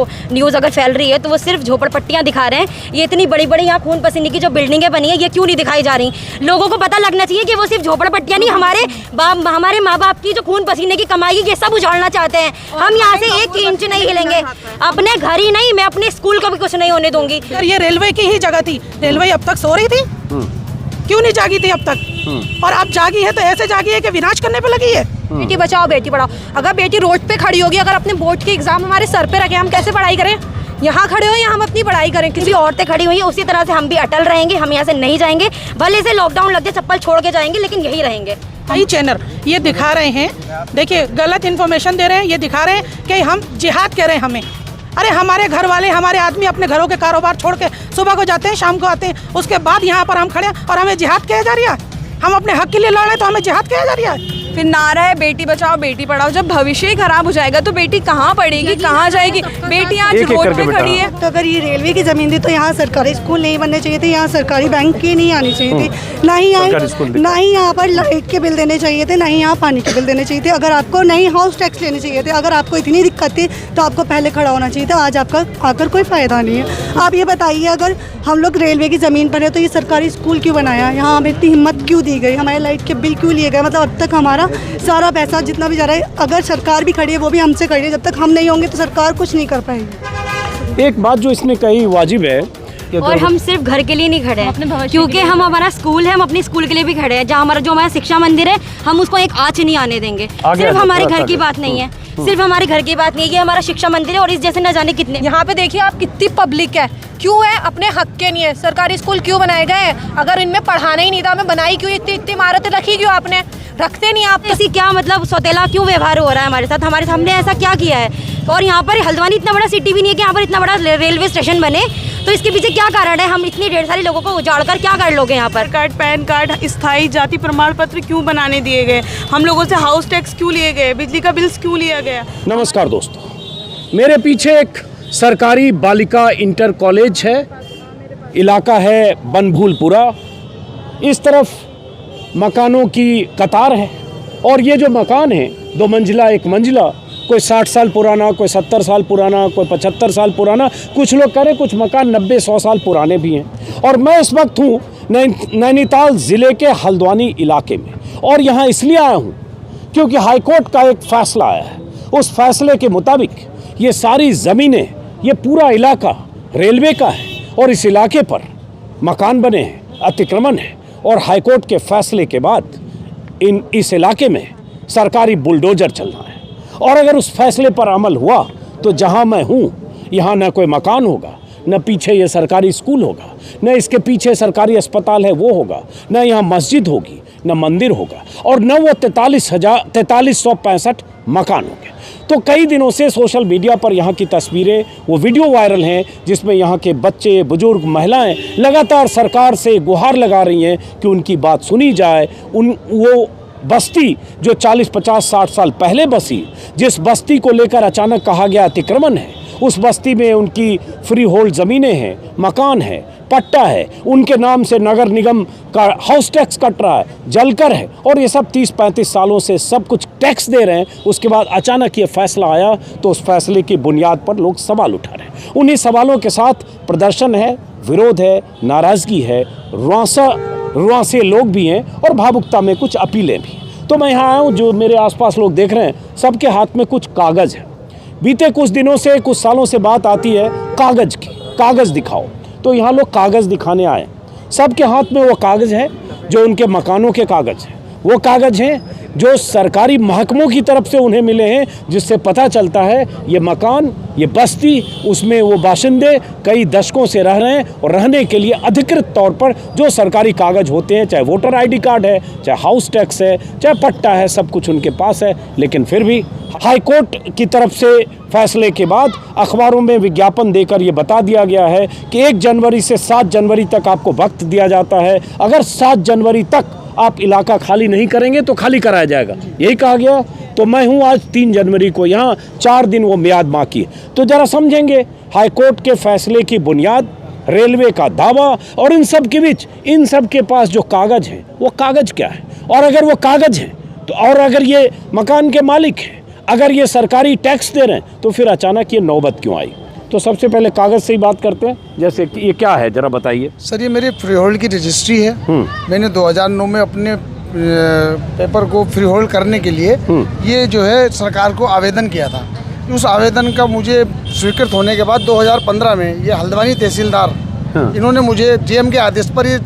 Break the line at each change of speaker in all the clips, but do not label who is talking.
वो न्यूज़ अगर फैल रही है तो वो सिर्फ झोपड़पट्टियाँ दिखा रहे हैं। ये इतनी बड़ी बड़ी यहाँ खून पसीने की जो बिल्डिंगें बनी है ये क्यों नहीं दिखाई जा रही? लोगों को पता लगना चाहिए कि वो सिर्फ झोपड़पट्टियाँ नहीं, हमारे माँ बाप की जो खून पसीने की कमाई ये सब उजाड़ना चाहते हैं। हम यहाँ से 1 इंच नहीं हिलेंगे, अपने घर ही नहीं, मैं अपने स्कूल को भी कुछ नहीं होने दूंगी।
ये रेलवे की ही जगह थी, रेलवे अब तक सो रही थी, क्यों नहीं जागी थी अब तक? और अब जागी है तो ऐसे जागी है कि विनाश करने पे लगी है।
बेटी बचाओ बेटी पढ़ाओ। अगर बेटी रोड पे खड़ी होगी, अगर अपने बोर्ड के एग्जाम हमारे सर पे रखे, हम कैसे पढ़ाई करें? यहाँ खड़े हो या हम अपनी पढ़ाई करें?
किसी औरतें खड़ी हुई है उसी तरह से हम भी अटल रहेंगे, हम यहाँ से नहीं जाएंगे। भले से लॉकडाउन लग जाए, चप्पल छोड़ के जाएंगे, लेकिन यही रहेंगे।
कई चैनल ये दिखा रहे हैं, देखिए गलत इन्फॉर्मेशन दे रहे हैं, ये दिखा रहे हैं कि हम जिहाद कह रहे हैं हमें। अरे हमारे घर वाले, हमारे आदमी अपने घरों के कारोबार छोड़ के सुबह को जाते हैं, शाम को आते हैं, उसके बाद यहाँ पर हम खड़े हैं और हमें जिहाद किया जा रही है। हम अपने हक के लिए लड़ रहे हैं तो हमें जिहाद किया जा रही है।
फिर नारा है बेटी बचाओ बेटी पढ़ाओ। जब भविष्य ही खराब हो जाएगा तो बेटी कहाँ पढ़ेगी, कहाँ जाएगी? बेटी आज रोड पे खड़ी है।
तो अगर ये रेलवे की जमीन थी तो यहाँ सरकारी स्कूल नहीं बनने चाहिए थे, यहाँ सरकारी बैंक की नहीं आनी चाहिए थी, ना ही यहाँ पर लाइट के बिल देने चाहिए थे, ना ही यहाँ पानी के बिल देने चाहिए थे। अगर आपको नहीं हाउस टैक्स लेने चाहिए थे, अगर आपको इतनी दिक्कत थी तो आपको पहले खड़ा होना चाहिए था। आज आपका आकर कोई फ़ायदा नहीं है। आप ये बताइए, अगर हम लोग रेलवे की ज़मीन पर है तो ये सरकारी स्कूल क्यों बनाया? यहाँ हमें इतनी हिम्मत क्यों दी गई? हमारे लाइट के बिल क्यों लिए गए? मतलब अब तक हमारा सारा पैसा जितना भी जा रहा है, अगर सरकार भी खड़ी है वो भी हमसे खड़ी है। जब तक हम नहीं होंगे तो सरकार कुछ नहीं कर पाएगी।
एक बात जो इसने कही वाजिब है।
और हम सिर्फ घर के लिए नहीं खड़े हैं, क्योंकि हम हमारा स्कूल है, हम अपने स्कूल के लिए भी खड़े हैं। जहाँ हमारा शिक्षा मंदिर है, हम उसको एक आँच नहीं आने देंगे। सिर्फ हमारे घर की बात नहीं है, सिर्फ हमारे घर की बात नहीं है, ये हमारा शिक्षा मंदिर है। और इस जैसे न जाने कितने
यहाँ पे देखिए आप, कितनी पब्लिक है। क्यों है? अपने हक के नहीं है। सरकारी स्कूल क्यों बनाए गए? अगर इनमें पढ़ाना ही नहीं था, हमें बनाई क्यों? इतनी इमारतें रखी क्यों आपने? रखते नहीं आप।
ऐसी क्या मतलब सौतेला क्यों व्यवहार हो रहा है हमारे साथ? हमने ऐसा क्या किया है? और यहाँ पर हल्द्वानी इतना बड़ा सिटी भी नहीं है कि यहाँ पर इतना बड़ा रेलवे स्टेशन बने, तो इसके पीछे क्या कारण है? हम इतनी ढेर सारी लोगों को उजाड़ कर क्या कर लोगे यहाँ पर?
कार्ड, पैन कार्ड, स्थायी जाति प्रमाण पत्र क्यों बनाने दिए गए? हम लोगों से हाउस टैक्स क्यों लिए गए? बिजली का बिल्स क्यों लिया गया?
नमस्कार दोस्तों, मेरे पीछे एक सरकारी बालिका इंटर कॉलेज है, इलाका है बनभूलपुरा। इस तरफ मकानों की कतार है और ये जो मकान है 2 मंजिला 1 मंजिला, कोई 60 साल पुराना, कोई 70 साल पुराना, कोई 75 साल पुराना, कुछ लोग कह रहे कुछ मकान 90-100 साल पुराने भी हैं। और मैं इस वक्त हूँ नैनीताल ज़िले के हल्द्वानी इलाके में, और यहाँ इसलिए आया हूँ क्योंकि हाईकोर्ट का एक फ़ैसला आया है। उस फैसले के मुताबिक ये सारी ज़मीनें, ये पूरा इलाका रेलवे का है और इस इलाके पर मकान बने हैं, अतिक्रमण है। और हाईकोर्ट के फैसले के बाद इस इलाके में सरकारी बुलडोजर चल रहा है। और अगर उस फैसले पर अमल हुआ तो जहां मैं हूं यहाँ न कोई मकान होगा, न पीछे ये सरकारी स्कूल होगा, न इसके पीछे सरकारी अस्पताल है वो होगा, न यहाँ मस्जिद होगी, न मंदिर होगा, और न वो 4365 मकान होंगे। तो कई दिनों से सोशल मीडिया पर यहाँ की तस्वीरें, वो वीडियो वायरल हैं जिसमें यहाँ के बच्चे, बुजुर्ग, महिलाएं लगातार सरकार से गुहार लगा रही हैं कि उनकी बात सुनी जाए। वो बस्ती जो 40, 50, 60 साल पहले बसी, जिस बस्ती को लेकर अचानक कहा गया अतिक्रमण है, उस बस्ती में उनकी फ्री होल्ड ज़मीनें हैं, मकान है, पट्टा है, उनके नाम से नगर निगम का हाउस टैक्स कट रहा है, जलकर है, और ये सब 30-35 सालों से सब कुछ टैक्स दे रहे हैं। उसके बाद अचानक ये फैसला आया तो उस फैसले की बुनियाद पर लोग सवाल उठा रहे हैं। उन्हीं सवालों के साथ प्रदर्शन है, विरोध है, नाराज़गी है, रुआंसे लोग भी हैं और भावुकता में कुछ अपीलें भी। तो मैं यहाँ आया हूँ, जो मेरे आसपास लोग देख रहे हैं सबके हाथ में कुछ कागज़ है। बीते कुछ दिनों से, कुछ सालों से बात आती है कागज़ की, कागज़ दिखाओ। तो यहाँ लोग कागज़ दिखाने आए, सबके हाथ में वो कागज़ है जो उनके मकानों के कागज़ हैं, वो कागज़ हैं जो सरकारी महकमों की तरफ से उन्हें मिले हैं, जिससे पता चलता है ये मकान, ये बस्ती, उसमें वो बाशिंदे कई दशकों से रह रहे हैं और रहने के लिए अधिकृत तौर पर जो सरकारी कागज़ होते हैं, चाहे वोटर ID कार्ड है, चाहे हाउस टैक्स है, चाहे पट्टा है, सब कुछ उनके पास है। लेकिन फिर भी हाईकोर्ट की तरफ से फैसले के बाद अखबारों में विज्ञापन देकर ये बता दिया गया है कि 1 जनवरी से 7 जनवरी तक आपको वक्त दिया जाता है। अगर 7 जनवरी तक आप इलाका खाली नहीं करेंगे तो खाली कराया जाएगा, यही कहा गया। तो मैं हूँ आज 3 जनवरी को यहाँ, 4 दिन वो मियाद बाकी है। तो ज़रा समझेंगे हाईकोर्ट के फैसले की बुनियाद, रेलवे का दावा, और इन सब के बीच इन सब के पास जो कागज़ है वो कागज़ क्या है। और अगर वो कागज़ है तो, और अगर ये मकान के मालिक हैं, अगर ये सरकारी टैक्स दे रहे हैं, तो फिर अचानक ये नौबत क्यों आई? तो सबसे पहले कागज़ से ही बात करते हैं, जैसे कि ये क्या है ज़रा बताइए।
सर ये मेरी फ्री होल्ड की रजिस्ट्री है। मैंने 2009 में अपने पेपर को फ्री होल्ड करने के लिए ये जो है सरकार को आवेदन किया था। उस आवेदन का मुझे स्वीकृत होने के बाद 2015 में ये हल्द्वानी तहसीलदार इन्होंने मुझे जेएम के आदेश पर ये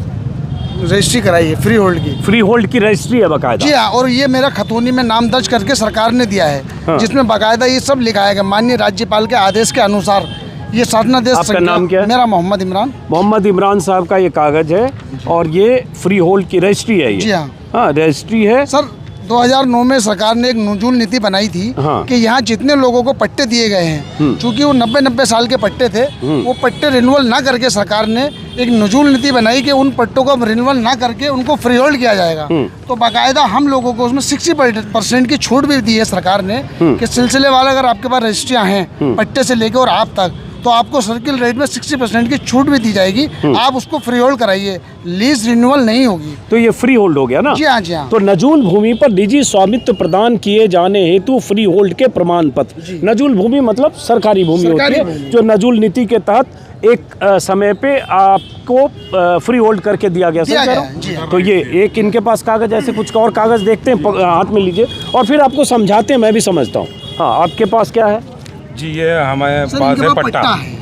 रजिस्ट्री कराई है फ्री होल्ड की।
फ्री होल्ड की रजिस्ट्री है बाकायदा?
जी हाँ, और ये मेरा खतौनी में नाम दर्ज करके सरकार ने दिया है, जिसमें बाकायदा ये सब लिखा है माननीय राज्यपाल के आदेश के अनुसार ये शासनादेश।
आपका नाम क्या है?
मेरा मोहम्मद इमरान।
मोहम्मद इमरान साहब का ये कागज़ है और ये फ्री होल्ड की रजिस्ट्री है ये?
जी हाँ।
हाँ, रजिस्ट्री है।
सर 2009 में सरकार ने एक नजूल नीति बनाई थी कि यहाँ जितने लोगों को पट्टे दिए गए हैं, चूंकि वो 90 साल के पट्टे थे, वो पट्टे रिन्यूअल ना करके सरकार ने एक नजूल नीति बनाई कि उन पट्टों को रिन्यूअल ना करके उनको फ्री होल्ड किया जाएगा। तो बाकायदा हम लोगों को उसमें 60% की छूट भी दी है सरकार ने कि सिलसिलेवार अगर आपके पास रजिस्ट्रियाँ हैं पट्टे से लेकर और आप तक, तो आपको सर्किल रेट में 60% की छूट भी दी जाएगी। आप उसको फ्री होल्ड कराइए, लीज रिन्यूअल नहीं होगी।
तो ये फ्री होल्ड हो गया ना?
जी हाँ, जी हाँ।
तो नजूल भूमि पर निजी स्वामित्व प्रदान किए जाने हेतु फ्री होल्ड के प्रमाण पत्र। नजूल भूमि मतलब सरकारी भूमि होती है जो नजूल नीति के तहत एक समय पे आपको फ्री होल्ड करके दिया गया। सही कह रहा हूं? तो ये एक इनके पास कागज, ऐसे कुछ और कागज देखते हैं, हाथ में लीजिए और फिर आपको समझाते हैं, मैं भी समझता हूँ। हाँ, आपके पास क्या है?
जी ये हमारे पास है पट्टा।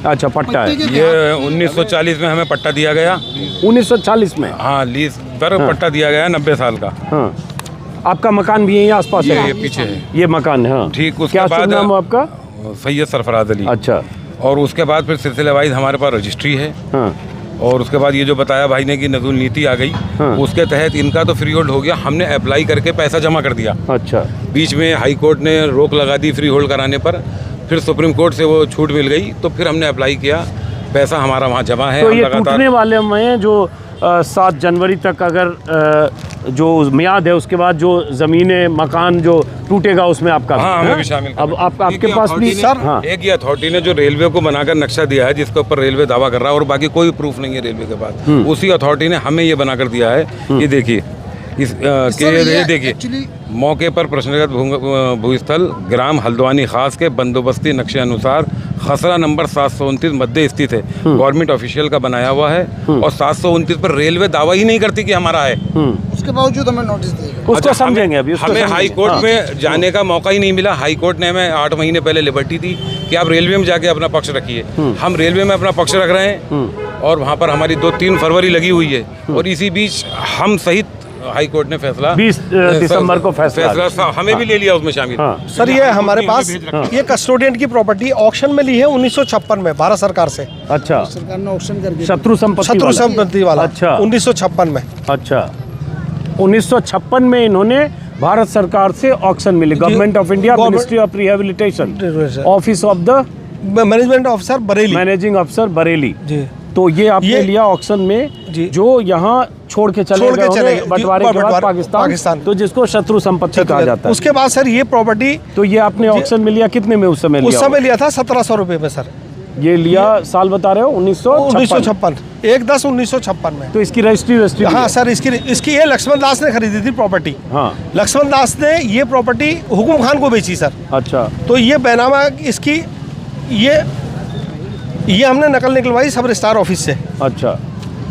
अच्छा, पट्टा है।
ये 1940 में हमें पट्टा दिया गया।
1940 में?
हाँ, लीज पर पट्टा दिया गया 90 साल का।
हाँ, आपका मकान भी यही आसपास है?
ये पीछे है
ये मकान है। हाँ,
ठीक। उसके
क्या
बाद
नाम है आपका?
सैयद सरफराज अली।
अच्छा।
और उसके बाद फिर सिलसिले वाइज हमारे पास रजिस्ट्री है।
हाँ।
और उसके बाद ये जो बताया भाई ने कि नजूल नीति आ गई, उसके तहत इनका तो फ्री होल्ड हो गया। हमने अप्लाई करके पैसा जमा कर दिया।
अच्छा।
बीच में हाई कोर्ट ने रोक लगा दी फ्री होल्ड कराने पर, फिर सुप्रीम कोर्ट से वो छूट मिल गई, तो फिर हमने अप्लाई किया, पैसा हमारा वहाँ जमा है।
तो ये टूटने वाले में जो 7 जनवरी तक अगर जो मियाद है उसके बाद जो ज़मीनें मकान जो टूटेगा उसमें आपका?
हाँ, हमें भी शामिल।
अब आपके पास भी
सर?
हाँ।
एक ये अथॉरिटी ने जो रेलवे को बनाकर नक्शा दिया है जिसके ऊपर रेलवे दावा कर रहा है और बाकी कोई प्रूफ नहीं है रेलवे के पास, उसी अथॉरिटी ने हमें ये बनाकर दिया है। ये देखिए ये देखिए मौके पर प्रश्नगत भूस्थल ग्राम हल्द्वानी खास के बंदोबस्ती नक्शे अनुसार खसरा नंबर 729 मध्य स्थित है। गवर्नमेंट ऑफिशियल का बनाया हुआ है और 729 पर रेलवे दावा ही नहीं करती कि हमारा है।
उसके बावजूद हमें नोटिस देगा।
उसको समझेंगे अभी।
हमें हाई कोर्ट में जाने का मौका ही नहीं मिला। हाई कोर्ट ने हमें 8 महीने पहले लिबर्टी दी कि आप रेलवे में जाके अपना पक्ष रखिए। हम रेलवे में अपना पक्ष रख रहे हैं और वहाँ पर हमारी 2-3 फरवरी लगी हुई है और इसी बीच हम सहित हाई कोर्ट ने फैसला
20 दिसंबर को फैसला
हमें भी ले लिया उसमें शामिल।
सर ये हमारे पास ये कस्टोडियन की प्रॉपर्टी ऑक्शन में ली है 1956 में भारत सरकार से।
अच्छा।
सरकार ने ऑक्शन करके
शत्रु संपत्ति
वाला।
अच्छा।
1956 में।
अच्छा, 1956 में इन्होंने भारत सरकार से ऑक्शन मिली। Government of India, ministry of rehabilitation, office of the
management officer Bareilly,
managing अफसर बरेली
जी।
तो ये आपने लिया ऑक्शन में जो यहाँ छोड़ के चले गए बंटवारे के बाद पाकिस्तान, तो जिसको शत्रु संपत्ति कहा जाता है।
उसके बाद सर ये प्रॉपर्टी
तो ये आपने ऑक्शन में लिया कितने में? उस समय
लिया था 1700 रुपये में सर।
ये लिया साल बता रहे हो
1956 1/10/1956 में।
तो इसकी रजिस्ट्री?
हाँ सर, इसकी ये लक्ष्मण दास ने खरीदी थी प्रॉपर्टी।
हाँ,
लक्ष्मण दास ने ये प्रॉपर्टी हुकुम खान को बेची सर।
अच्छा।
तो ये बैनामा इसकी ये हमने नकल निकलवाई सब रजिस्ट्रार ऑफिस से।
अच्छा।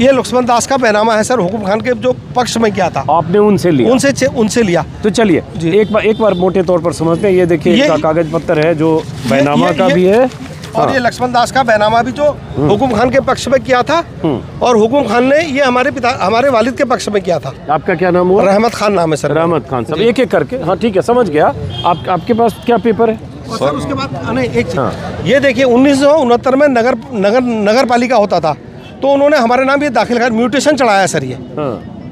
ये लक्ष्मण दास का बैनामा है सर, हुकुम खान के जो पक्ष में किया था।
आपने उनसे लिया?
उनसे लिया।
तो चलिए एक बार मोटे तौर पर समझते हैं। ये देखिए कागज पत्र है जो बैनामा का भी है
और ये लक्ष्मण दास का बैनामा भी जो हुकुम खान के पक्ष में किया था और हुकुम खान ने ये हमारे वालिद के पक्ष में किया था।
आपका क्या नाम हुआ?
रहमत खान नाम है सर।
रहमत खान साहब, एक करके। हाँ ठीक है, समझ गया। आपके पास क्या पेपर है?
सर उसके बाद नहीं एक चीज ये देखिए 1969 में नगर पालिका होता था तो उन्होंने हमारे नाम ये दाखिल कर म्यूटेशन चढ़ाया सर ये।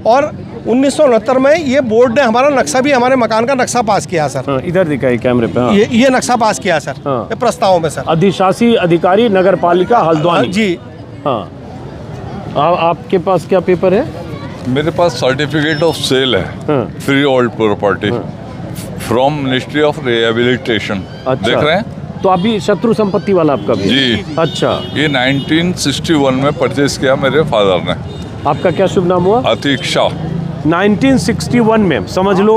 और 1969 में ये बोर्ड ने हमारा नक्शा भी हमारे मकान का नक्शा पास किया सर।
इधर दिखाई कैमरे पे।
ये नक्शा पास किया सर ये प्रस्ताव में सर।
अधिशासी अधिकारी नगर पालिका हल्द्वानी
जी।
हाँ, आपके पास क्या पेपर है?
मेरे पास सर्टिफिकेट ऑफ सेल है free hold property from ministry of rehabilitation.
अच्छा।
देख रहे हैं?
तो अभी शत्रु संपत्ति वाला आपका भी?
जी।
अच्छा।
ये 1961 में परचेज किया मेरे फादर ने।
आपका क्या शुभ नाम हुआ?
अतीक शाह।
1961 में, समझ लो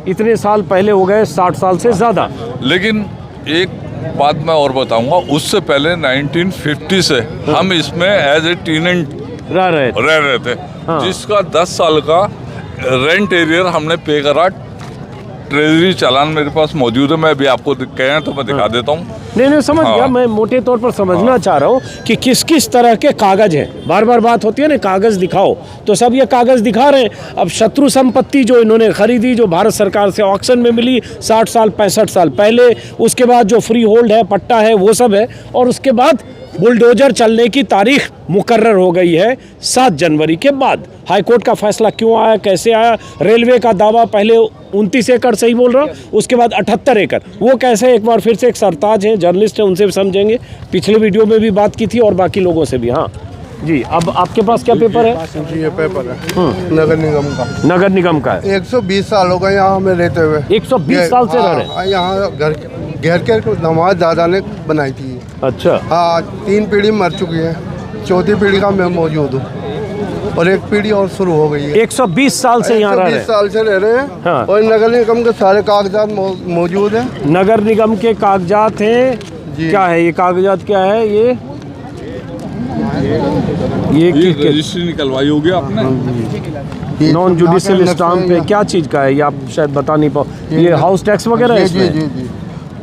इतने साल पहले हो गए, 60 साल से ज्यादा।
लेकिन एक बात मैं और बताऊंगा, उससे पहले 1950 से हम इसमें एज ए टेनेंट
रह रहे
थे, जिसका 10 साल का रेंट एरियर हमने पे करा। ट्रेजरी चालान मेरे पास मौजूद है, मैं अभी आपको कहें तो मैं दिखा देता हूँ।
नहीं समझ गया, मैं मोटे तौर पर समझना चाह रहा हूँ कि किस किस तरह के कागज हैं। बार बार बात होती है ना, कागज दिखाओ, तो सब ये कागज दिखा रहे हैं। अब शत्रु संपत्ति जो इन्होंने खरीदी, जो भारत सरकार से ऑक्शन में मिली 60 साल 65 साल पहले, उसके बाद जो फ्री होल्ड है, पट्टा है, वो सब है, और उसके बाद बुलडोजर चलने की तारीख मुकर्रर हो गई है 7 जनवरी के बाद। हाईकोर्ट का फैसला क्यों आया, कैसे आया? रेलवे का दावा पहले 29 एकड़ सही बोल रहा हूँ, उसके बाद 78 एकड़, वो कैसे? एक बार फिर से एक सरताज हैं, जर्नलिस्ट हैं, उनसे भी समझेंगे। पिछले वीडियो में भी बात की थी और बाकी लोगों से भी। हाँ जी, अब आपके पास क्या पेपर है?
जी, ये पेपर है नगर निगम का।
नगर निगम का है।
120 साल हो गए यहाँ हमें रहते हुए।
120 साल से रह रहे हैं
यहाँ? घर के दामाद दादा ने बनाई थी।
अच्छा।
हाँ, 3 पीढ़ी मर चुकी है, 4थी पीढ़ी का मैं मौजूद हूँ और 1 पीढ़ी और शुरू हो गई है।
120 साल से यहाँ रह रहे हैं।
120 साल से रह रहे हैं। हाँ। और नगर निगम के सारे कागजात मौजूद हैं।
नगर निगम के कागजात हैं। क्या है ये कागजात? क्या है ये
रजिस्ट्री निकलवाई होगी आपने?
नॉन जुडिशियल स्टाम्प पे क्या चीज़ का है ये, आप शायद बता नहीं पाओ। ये हाउस टैक्स वगैरह है इसमें?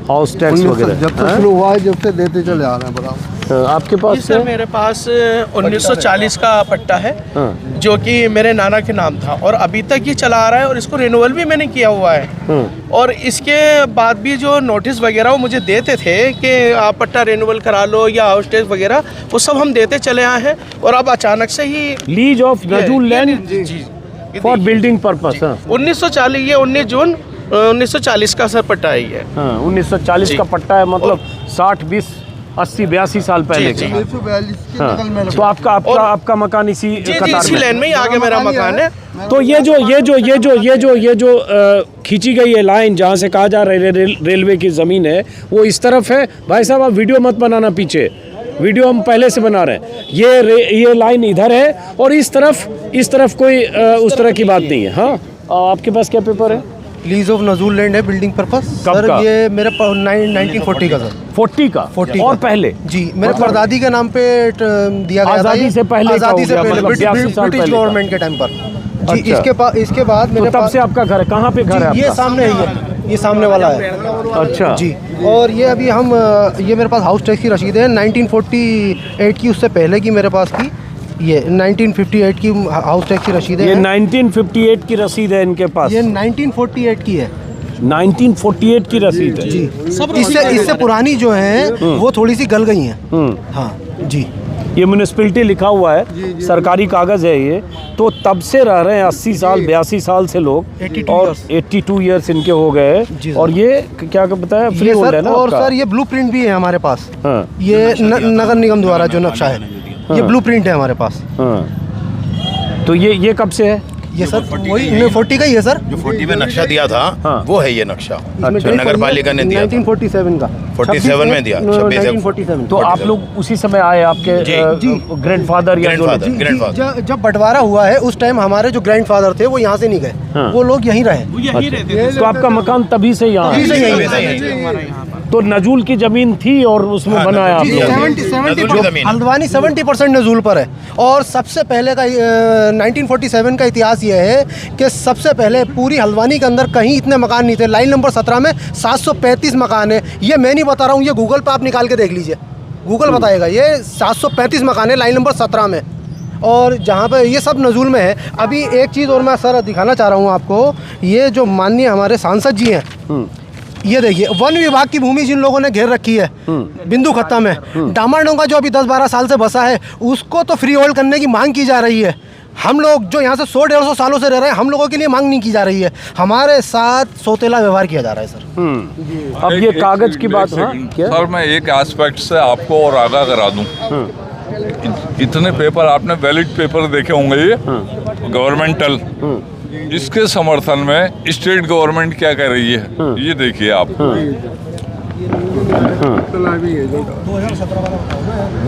हाउस टैक्स वगैरह
जब से शुरू हुआ है, जब से देते चले आ रहे हैं। बराबर।
आपके पास?
सर मेरे पास 1940 का पट्टा है, जो कि मेरे नाना के नाम था और अभी तक ये चला आ रहा है और इसको रिन्यूअल भी मैंने किया हुआ है। और इसके बाद भी जो नोटिस वगैरह वो मुझे देते थे कि आप पट्टा रिन्यूअल करा लो या हाउस टैक्स वगैरह, वो सब हम देते चले आए हैं। और अब अचानक से ही
लीज ऑफ नजूल लैंड फॉर बिल्डिंग पर्पस
1940, ये 19 जून 1940 का सर पट्टा है ये।
1940 का पट्टा है, मतलब 60 20 80 82 साल पहले का। तो आपका मकान इसी कतार में?
लाइन में ही आगे मेरा मकान है।
तो ये जो खींची गई है लाइन, जहाँ से कहा जा रहा है रेलवे की ज़मीन है, वो इस तरफ है। भाई साहब, आप वीडियो मत बनाना, पीछे वीडियो हम पहले से बना रहे हैं। ये लाइन इधर है और इस तरफ कोई उस तरह की बात नहीं है। हाँ, आपके पास क्या पेपर है?
लीज ऑफ नजूल लैंड है, बिल्डिंग पर्पस। सर का? ये मेरे 1940 का सर।
40 का? और पहले?
जी, मेरे परदादी के नाम पे दिया गया था।
आज़ादी से पहले?
ब्रिटिश गवर्नमेंट के टाइम पर जी। इसके बाद मेरे
तब से आपका घर है? कहाँ पे घर है?
ये सामने है, ये सामने वाला है।
अच्छा
जी। और ये अभी ये मेरे पास हाउस टैक्स की रसीद है 1948 की, उससे पहले की मेरे पास की ये 1958 की हाउस टैक्स की रसीद है।
ये 1958 की रसीद है इनके पास?
ये 1948 की है।
1948 की रसीद है
जी। इससे पुरानी जो है वो थोड़ी सी गल गई हैं। हाँ जी।
ये म्यूनिसिपैलिटी लिखा हुआ है, सरकारी कागज है ये। तो तब से रह रहे हैं 80 साल 82 साल से लोग, और 82 ईयर्स इनके हो गए। और ये क्या बताया, फ्री होल्ड है ना?
और सर ये ब्लूप्रिंट भी है हमारे पास। ये नगर निगम द्वारा जो नक्शा है, ये ब्लूप्रिंट है हमारे पास।
तो ये कब से है?
ये सर वही 40 का ही है सर,
जो 40 में नक्शा दिया था। वो है ये नक्शा जो नगर पालिका ने दिया
1947 का।
47 में दिया,
1947।
तो आप लोग उसी समय आए, आपके ग्रैंडफादर या
ग्रैंडफादर
जब बंटवारा हुआ है उस टाइम हमारे जो ग्रैंडफादर थे वो यहाँ से नहीं गए, वो लोग यहीं रहे।
तो आपका मकान तभी से यहाँ है? तो नजूल की जमीन थी और उसमें बनाया आप लोग?
हल्द्वानी 70% नजूल पर है। और सबसे पहले का 1947 का इतिहास ये है कि सबसे पहले पूरी हल्द्वानी के अंदर कहीं इतने मकान नहीं थे। लाइन नंबर 17 में 735 मकान है। ये मैं नहीं बता रहा हूँ, ये गूगल पर आप निकाल के देख लीजिए, गूगल बताएगा। ये 735 मकान है लाइन नंबर 17 में, और जहाँ पे ये सब नजूल में है। अभी एक चीज़ और मैं सर दिखाना चाह रहा हूँ आपको, ये जो माननीय हमारे सांसद जी हैं, ये देखिए वन विभाग की भूमि जिन लोगों ने घेर रखी है बिंदु खत्ता में, डामरडोंगा जो अभी 10-12 साल से बसा है, उसको तो फ्री होल्ड करने की मांग की जा रही है। हम लोग जो यहाँ से 100-150 सालों से रह रहे हैं, हम लोगों के लिए मांग नहीं की जा रही है, हमारे साथ सौतेला व्यवहार किया जा रहा है सर।
अब ये कागज की बात है
सर, मैं एक एस्पेक्ट से आपको और आगाह करा दूं। इतने पेपर आपने वैलिड पेपर देखे होंगे, ये गवर्नमेंटल, इसके समर्थन में स्टेट गवर्नमेंट क्या कर रही है ये देखिए आप।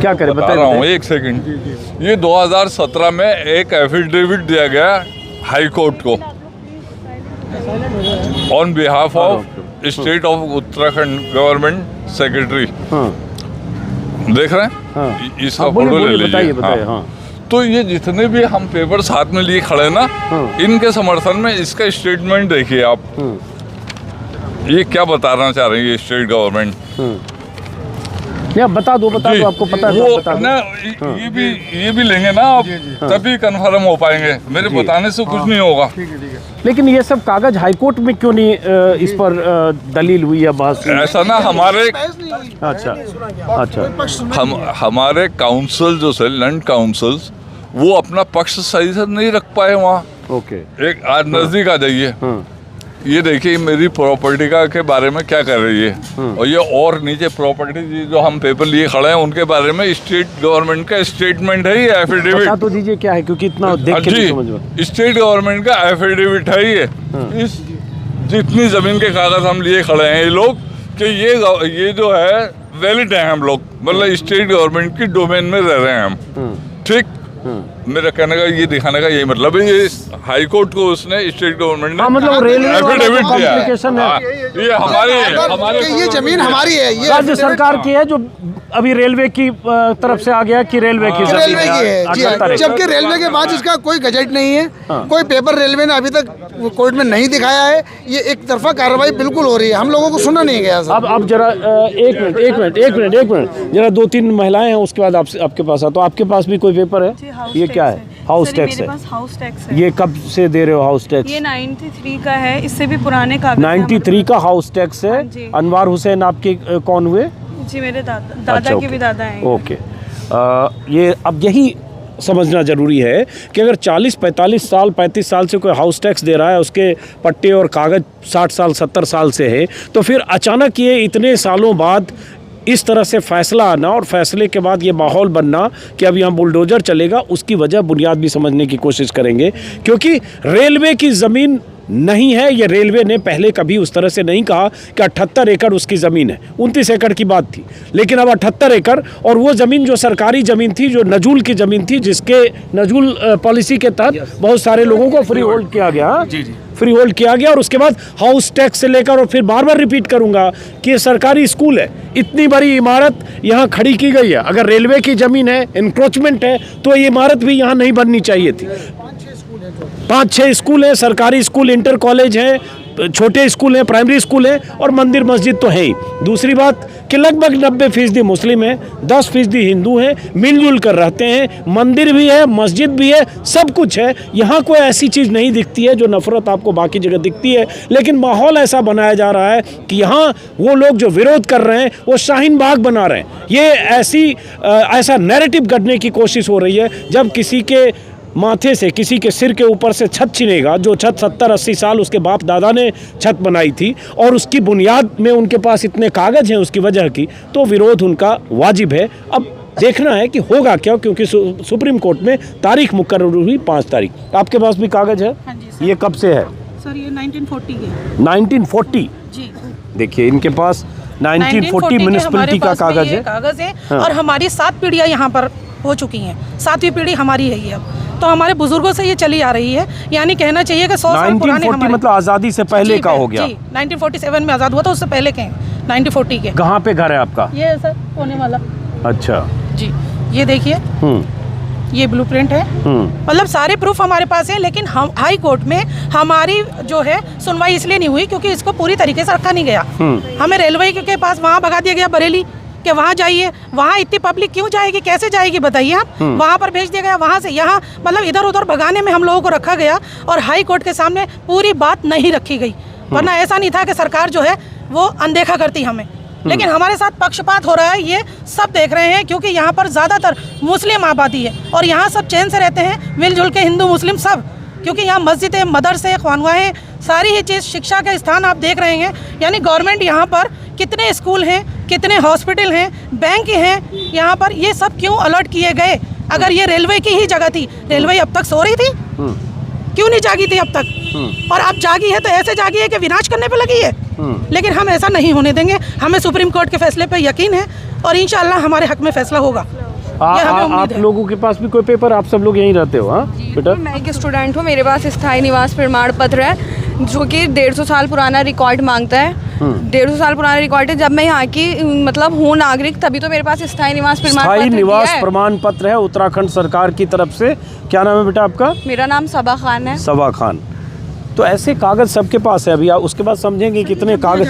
क्या करें
बता रहा हूँ, एक सेकंड। ये 2017 में एक एफिडेविट दिया गया हाई कोर्ट को on behalf of state of Uttarakhand government secretary, देख रहे हैं? इसका फोटो ले लीजिए। हाँ। तो ये जितने भी हम पेपर साथ में लिए खड़े ना, इनके समर्थन में इसका स्टेटमेंट देखिए आप। ये क्या बताना चाह रही है स्टेट गवर्नमेंट?
या बता दो आपको पता है
वो
बता दो।
ना ये भी लेंगे ना आप, तभी कन्फर्म हो पाएंगे। मेरे बताने से कुछ नहीं होगा।
लेकिन ये सब कागज हाईकोर्ट में क्यों नहीं इस पर दलील हुई या बहस?
ऐसा ना हमारे हमारे काउंसिल जो है लैंड काउंसिल्स, वो अपना पक्ष सही से नहीं रख पाए वहाँ।
ओके,
एक आज नजदीक आ जाइए, ये देखिए मेरी प्रॉपर्टी का के बारे में क्या कर रही है, और ये और नीचे प्रॉपर्टी जो हम पेपर लिए खड़े हैं उनके बारे में स्टेट गवर्नमेंट का स्टेटमेंट है, ये एफिडेविट।
बता तो दीजिए क्या है, क्योंकि इतना देख के नहीं समझ में।
स्टेट गवर्नमेंट का एफिडेविट है ये। इस जितनी जमीन के कागज हम लिए खड़े हैं ये लोग, कि ये जो है वैलिड है, हम लोग मतलब स्टेट गवर्नमेंट की डोमेन में रह रहे हैं हम। ठीक, मेरा कहने का ये दिखाने का यही मतलब है, ये हाई कोर्ट को उसने स्टेट गवर्नमेंट ने
मतलब रेलवे
एफिडेविट दिया है।
है।
ये हमारी
ये जमीन हमारी है, ये
राज्य सरकार की है, जो अभी रेलवे की तरफ से आ गया कि रेलवे की जमीन
रेलवे की है जी, जबकि रेलवे के पास इसका कोई गजट नहीं है। कोई पेपर रेलवे ने अभी तक कोर्ट में नहीं दिखाया है। ये एक तरफा कार्रवाई बिल्कुल हो रही है, हम लोगों को सुना नहीं गया।
अब जरा एक मिनट जरा 2-3 महिलाएं हैं, उसके बाद आपके पास तो आपके पास भी कोई पेपर है? ये क्या है? हाउस टैक्स है।
हाउस टैक्स है।
ये कब से दे रहे हो हाउस टैक्स?
ये 93 का है, इससे भी पुराने कागज।
93 का हाउस टैक्स है। अनवार हुसैन आपके कौन हुए?
जी, मेरे दादा के भी दादा हैं।
ओके, ये अब यही समझना ज़रूरी है कि अगर 40-45 साल 35 साल से कोई हाउस टैक्स दे रहा है, उसके पट्टे और कागज़ 60 साल 70 साल से है, तो फिर अचानक ये इतने सालों बाद इस तरह से फैसला आना और फैसले के बाद ये माहौल बनना कि अब यहाँ बुलडोजर चलेगा, उसकी वजह बुनियाद भी समझने की कोशिश करेंगे। क्योंकि रेलवे की ज़मीन नहीं है, ये रेलवे ने पहले कभी उस तरह से नहीं कहा कि 78 एकड़ उसकी ज़मीन है। 29 एकड़ की बात थी, लेकिन अब 78 एकड़, और वो ज़मीन जो सरकारी ज़मीन थी, जो नजूल की ज़मीन थी, जिसके नजूल पॉलिसी के तहत बहुत सारे लोगों को फ्री होल्ड किया गया। फ्री होल्ड किया गया, और उसके बाद हाउस टैक्स से लेकर, और फिर बार बार रिपीट करूंगा कि ये सरकारी स्कूल है, इतनी बड़ी इमारत यहाँ खड़ी की गई है। अगर रेलवे की ज़मीन है, इंक्रोचमेंट है, तो ये इमारत भी यहाँ नहीं बननी चाहिए थी। 5-6 स्कूल हैं, सरकारी स्कूल, इंटर कॉलेज हैं, छोटे स्कूल हैं, प्राइमरी स्कूल हैं, और मंदिर मस्जिद तो है ही। दूसरी बात कि लगभग 90% मुस्लिम हैं, 10% हिंदू हैं, मिलजुल कर रहते हैं, मंदिर भी है, मस्जिद भी है, सब कुछ है। यहाँ कोई ऐसी चीज़ नहीं दिखती है जो नफ़रत आपको बाकी जगह दिखती है, लेकिन माहौल ऐसा बनाया जा रहा है कि यहाँ वो लोग जो विरोध कर रहे हैं वो शाहीन बाग बना रहे हैं। ये ऐसा नैरेटिव गढ़ने की कोशिश हो रही है। जब किसी के माथे से, किसी के सिर के ऊपर से छत छिनेगा, जो छत 70-80 साल उसके बाप दादा ने छत बनाई थी, और उसकी बुनियाद में उनके पास इतने कागज़ हैं उसकी वजह की, तो विरोध उनका वाजिब है। अब देखना है कि होगा क्या, क्योंकि सुप्रीम कोर्ट में तारीख मुकर्रर हुई 5 तारीख। आपके पास भी कागज़ है?
हाँ जी सर।
ये कब से है?
सर ये 1940 के।
1940?
जी,
देखिए इनके पास 1940 म्युनिसिपैलिटी का कागज़ है।
कागज़ है।
हाँ।
और हमारी 7 पीढ़ियाँ यहाँ पर हो चुकी हैं, 7वीं पीढ़ी हमारी है ये। अब तो हमारे बुजुर्गों से ये चली आ रही है, यानी कहना चाहिए कि 100 साल पुराने हमारे,
मतलब आज़ादी से पहले का हो गया।
1947 में आज़ाद हुआ था, उससे पहले के 1940 के।
कहाँ पे घर है आपका?
ये है सर, होने वाला।
अच्छा
जी, ये देखिए, ये ब्लूप्रिंट है। मतलब सारे प्रूफ हमारे पास है, लेकिन हम हाई कोर्ट में हमारी जो है सुनवाई इसलिए नहीं हुई क्योंकि इसको पूरी तरीके से रखा नहीं गया। हमें रेलवे के पास वहाँ भगा दिया गया, बरेली कि वहाँ जाइए। वहाँ इतनी पब्लिक क्यों जाएगी, कैसे जाएगी बताइए आप? वहाँ पर भेज दिया गया, वहाँ से यहाँ, मतलब इधर उधर भगाने में हम लोगों को रखा गया, और हाई कोर्ट के सामने पूरी बात नहीं रखी गई। वरना ऐसा नहीं था कि सरकार जो है वो अनदेखा करती हमें, लेकिन हमारे साथ पक्षपात हो रहा है, ये सब देख रहे हैं। क्योंकि यहाँ पर ज़्यादातर मुस्लिम आबादी है, और यहाँ सब चैन से रहते हैं, मिलजुल के, हिंदू मुस्लिम सब। क्योंकि यहाँ मस्जिदें, मदरसे, ख़ानगाहें, सारी ही चीज़, शिक्षा के स्थान आप देख रहे हैं। यानी गवर्नमेंट यहाँ पर कितने स्कूल हैं, कितने हॉस्पिटल हैं, बैंक हैं यहाँ पर, ये सब क्यों अलर्ट किए गए? अगर ये रेलवे की ही जगह थी, रेलवे अब तक सो रही थी? क्यों नहीं जागी थी अब तक? और अब जागी है तो ऐसे जागी है कि विनाश करने पे लगी है। लेकिन हम ऐसा नहीं होने देंगे। हमें सुप्रीम कोर्ट के फैसले पे यकीन है, और इंशाल्लाह हमारे हक में फैसला होगा।
आप लोगों के पास भी कोई पेपर? आप सब लोग यहीं रहते हो? हाँ बेटा,
मैं एक स्टूडेंट हूँ, मेरे पास स्थायी निवास प्रमाण पत्र है।
जो कि 150 साल पुराना रिकॉर्ड मांगता है। 150 साल पुराना रिकॉर्ड है। जब मैं यहाँ की मतलब हूँ नागरिक, तभी तो मेरे पास स्थायी निवास
प्रमाण पत्र है उत्तराखंड सरकार की तरफ से। क्या नाम है बेटा आपका?
मेरा नाम सबा खान है।
सबा खान। तो ऐसे कागज सबके पास है अभी, उसके बाद समझेंगे कितने कागज।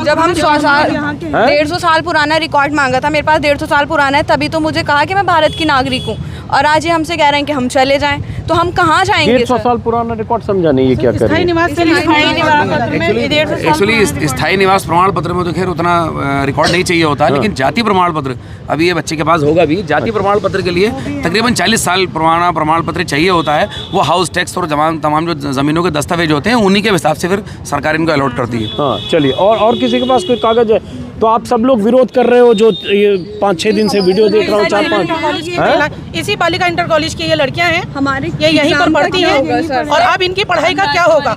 जब हम 150 साल पुराना रिकॉर्ड मांगा था, मेरे पास 150 साल पुराना है, तभी तो मुझे कहा कि मैं भारत की नागरिक हूँ, और आज ये हमसे कह रहे हैं कि हम चले जाएं, तो हम कहाँ जाएंगे?
150 साल पुराना रिकॉर्ड समझा नहीं, ये क्या कर रहे हैं?
एक्चुअली स्थायी निवास प्रमाण पत्र में तो खैर उतना रिकॉर्ड नहीं चाहिए होता है, लेकिन जाति प्रमाण पत्र अभी ये बच्चे के पास होगा भी। जाति प्रमाण पत्र के लिए तकरीबन 40 साल पुराना प्रमाण पत्र चाहिए होता है। वो हाउस टैक्स और तमाम जो ज़मीनों के दस्तावेज होते हैं, उन्हीं के हिसाब से फिर सरकार इनको अलॉट करती है।
हाँ चलिए, और किसी के पास कोई कागज है? तो आप सब लोग विरोध कर रहे हो, जो ये 5-6 दिन से वीडियो देख रहा हूँ, 4-5
इसी बालिका इंटर कॉलेज की ये लड़कियां हैं, हमारे ये यहीं पर पढ़ती हैं, और अब इनकी पढ़ाई का क्या होगा?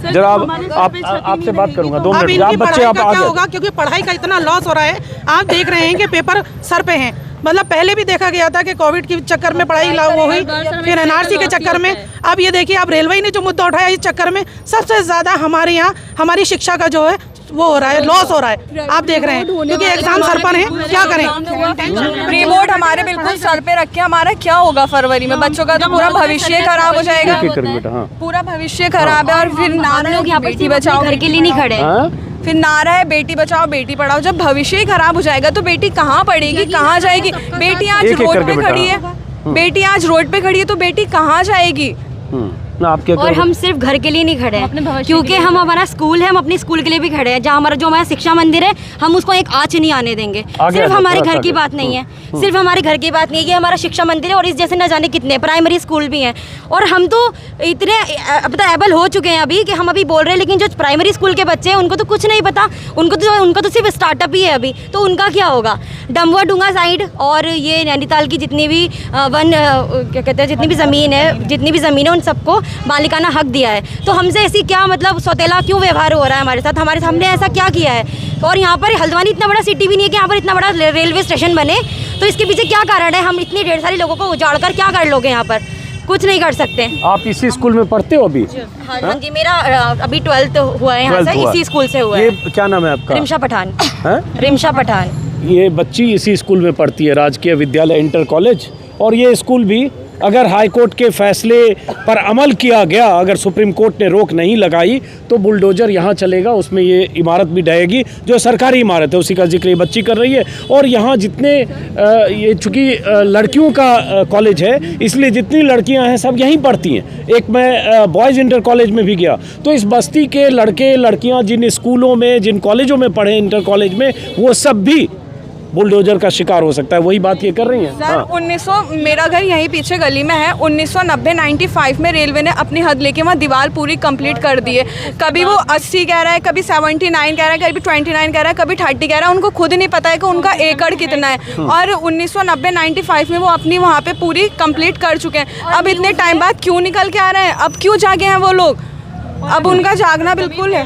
जरा आपसे बात करूंगा 2 मिनट। आप बच्चे आप
क्या होगा, क्योंकि पढ़ाई का इतना लॉस हो रहा है। आप देख रहे हैं कि पेपर सर पे हैं। मतलब पहले भी देखा गया था कि कोविड के चक्कर में पढ़ाई लागू हुई, फिर एनआरसी के चक्कर में, अब ये देखिए अब रेलवे ने जो मुद्दा उठाया, इस चक्कर में सबसे ज्यादा हमारे यहाँ हमारी शिक्षा का जो है वो हो रहा है, लॉस हो रहा है। आप देख रहे हैं, क्योंकि एग्जाम सर पर है, क्या करें?
प्री बोर्ड हमारे बिल्कुल सर पे रखे, हमारा क्या होगा फरवरी में? बच्चों का तो पूरा भविष्य खराब हो जाएगा, पूरा भविष्य खराब है। और फिर नारा
लोग यहाँ बेटी बचाओ घर के लिए नहीं खड़े,
फिर नारा है बेटी बचाओ बेटी पढ़ाओ। जब भविष्य ही खराब हो जाएगा तो बेटी कहाँ पढ़ेगी, कहाँ जाएगी? बेटी आज रोड पे खड़ी है, बेटी आज रोड पे खड़ी है, तो बेटी कहाँ जाएगी?
और हम सिर्फ घर के लिए नहीं खड़े हैं, क्योंकि हम हमारा स्कूल है, हम अपने स्कूल के लिए भी खड़े हैं। जहाँ हमारा शिक्षा मंदिर है, हम उसको एक आँच नहीं आने देंगे। सिर्फ हमारे घर की बात नहीं है, सिर्फ हमारे घर की बात नहीं है, ये हमारा शिक्षा मंदिर है, और इस जैसे न जाने कितने प्राइमरी स्कूल भी हैं। और हम तो इतने एबल हो चुके हैं अभी कि हम अभी बोल रहे हैं, लेकिन जो प्राइमरी स्कूल के बच्चे हैं उनको तो कुछ नहीं पता, उनको तो सिर्फ स्टार्टअप ही है अभी, तो उनका क्या होगा? डम्बुआ डूंगा साइड और ये नैनीताल की जितनी भी क्या कहते हैं, जितनी भी ज़मीन है उन सबको मालिकाना हक दिया है। तो हमसे ऐसी क्या मतलब सौतेला क्यों व्यवहार हो रहा है हमारे साथ? हमने ऐसा क्या किया है? और यहाँ पर हल्द्वानी इतना बड़ा सिटी भी नहीं है कि यहाँ पर इतना बड़ा रेलवे स्टेशन बने, तो इसके पीछे क्या कारण है? हम इतनी ढेर सारे लोगों को उजाड़ कर क्या कर लोगे? यहाँ पर कुछ नहीं कर सकते।
आप इसी स्कूल में पढ़ते हो अभी?
हाँ जी, मेरा अभी 12th हुआ है यहाँ से, इसी स्कूल से हुआ है।
ये क्या नाम है आपका?
रिमशा पठान। रिमशा पठान।
ये बच्ची इसी स्कूल में पढ़ती है, राजकीय विद्यालय इंटर कॉलेज। और ये स्कूल भी अगर हाई कोर्ट के फैसले पर अमल किया गया, अगर सुप्रीम कोर्ट ने रोक नहीं लगाई, तो बुलडोजर यहाँ चलेगा, उसमें ये इमारत भी ढहेगी, जो सरकारी इमारत है, उसी का जिक्र ये बच्ची कर रही है। और यहाँ जितने ये चूँकि लड़कियों का कॉलेज है, इसलिए जितनी लड़कियाँ हैं सब यहीं पढ़ती हैं। एक मैं बॉयज़ इंटर कॉलेज में भी गया, तो इस बस्ती के लड़के लड़कियाँ जिन स्कूलों में, जिन कॉलेजों में पढ़े इंटर कॉलेज में, वो सब भी बुलडोजर का शिकार हो सकता है। वही बात ये कर रही हैं।
सर 1900, मेरा घर यहीं पीछे गली में है। 1990-95 में रेलवे ने अपनी हद लेके वहाँ दीवार पूरी कंप्लीट कर दी है। कभी वो 80 कह रहा है, कभी 79 कह रहा है, कभी 29 कह रहा है, कभी 30 कह रहा है। उनको खुद नहीं पता है कि उनका एकड़ कितना है। और 1990-95 में वो अपनी वहाँ पे पूरी कंप्लीट कर चुके हैं। अब इतने टाइम बाद क्यों निकल के आ रहे हैं? अब क्यों जागे हैं वो लोग? अब उनका जागना बिल्कुल है।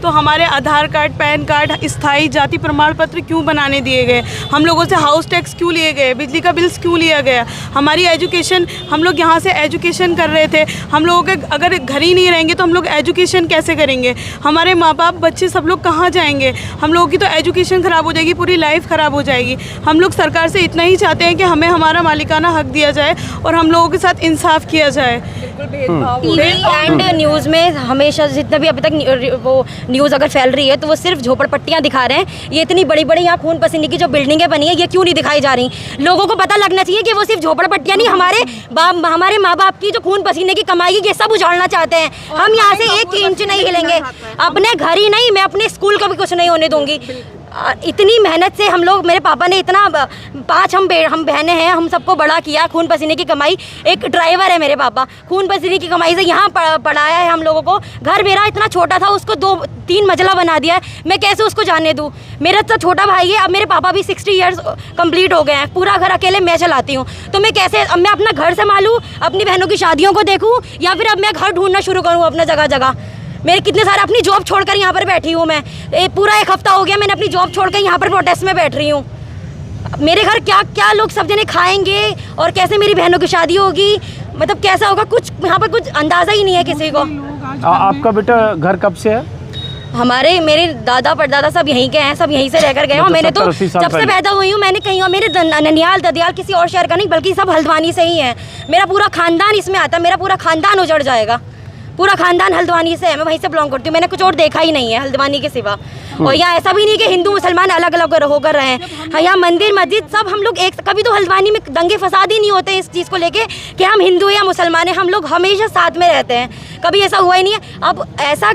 तो हमारे आधार कार्ड, पैन कार्ड, स्थायी जाति प्रमाण पत्र क्यों बनाने दिए गए? हम लोगों से हाउस टैक्स क्यों लिए गए? बिजली का बिल्स क्यों लिया गया? हमारी एजुकेशन, हम लोग यहाँ से एजुकेशन कर रहे थे। हम लोगों के अगर घर ही नहीं रहेंगे तो हम लोग एजुकेशन कैसे करेंगे? हमारे माँ बाप, बच्चे सब लोग कहाँ जाएंगे? हम लोगों की तो एजुकेशन ख़राब हो जाएगी, पूरी लाइफ ख़राब हो जाएगी। हम लोग सरकार से इतना ही चाहते हैं कि हमें हमारा मालिकाना हक दिया जाए और हम लोगों के साथ इंसाफ किया जाए।
एंड न्यूज़ में हमेशा जितना भी अभी तक वो न्यूज़ अगर फैल रही है, तो वो सिर्फ झोपड़पट्टियाँ दिखा रहे हैं। ये इतनी बड़ी बड़ी यहाँ खून पसीने की जो बिल्डिंगें बनी है, ये क्यों नहीं दिखाई जा रही? लोगों को पता लगना चाहिए कि वो सिर्फ झोपड़पट्टियाँ नहीं, हमारे माँ बाप की जो खून पसीने की कमाई है, ये सब उजाड़ना चाहते हैं। हम यहाँ से 1 इंच नहीं हिलेंगे। अपने घर ही नहीं, मैं अपने स्कूल को भी कुछ नहीं होने दूंगी। इतनी मेहनत से हम लोग, मेरे पापा ने इतना 5 हम बहनें हैं, हम सबको बड़ा किया, खून पसीने की कमाई। एक ड्राइवर है मेरे पापा, खून पसीने की कमाई से यहाँ पढ़ाया है हम लोगों को। घर मेरा इतना छोटा था, उसको 2-3 मंजिला बना दिया है। मैं कैसे उसको जाने दूँ? मेरा तो छोटा भाई है, अब मेरे पापा भी 60 ईयर्स कंप्लीट हो गए हैं। पूरा घर अकेले मैं चलाती हूँ, तो मैं कैसे, अब मैं अपना घर संभालूँ, अपनी बहनों की शादियों को देखूँ, या फिर अब मैं घर ढूंढना शुरू करूँ अपना जगह जगह? मेरे कितने सारे, अपनी जॉब छोड़कर यहाँ पर बैठी हूँ मैं। पूरा 1 हफ्ता हो गया मैंने अपनी जॉब छोड़कर यहाँ पर प्रोटेस्ट में बैठ रही हूँ। मेरे घर क्या क्या लोग सब जने खाएंगे और कैसे मेरी बहनों की शादी होगी, मतलब कैसा होगा? कुछ यहाँ पर कुछ अंदाज़ा ही नहीं है किसी को।
आपका बेटा घर कब से है?
हमारे मेरे दादा परदादा सब यहीं के हैं, सब यहीं से रहकर गए। और मैंने तो जब से पैदा हुई हूँ मैंने कहीं और मेरे ननियाल ददियाल किसी और शहर का नहीं बल्कि सब हल्द्वानी से ही है। मेरा पूरा खानदान इसमें आता है, मेरा पूरा खानदान उजड़ जाएगा। पूरा खानदान हल्द्वानी से है, मैं वहीं से बिलोंग करती हूँ। मैंने कुछ और देखा ही नहीं है हल्द्वानी के सिवा। और यहाँ ऐसा भी नहीं कि हिंदू मुसलमान अलग अलग होकर रहे हैं। यहाँ मंदिर मस्जिद सब हम लोग एक। कभी तो हल्द्वानी में दंगे फसाद ही नहीं होते इस चीज़ को लेके कि हम हिंदू या मुसलमान हैं, हम लोग हमेशा साथ में रहते हैं। कभी ऐसा हुआ ही नहीं है। अब ऐसा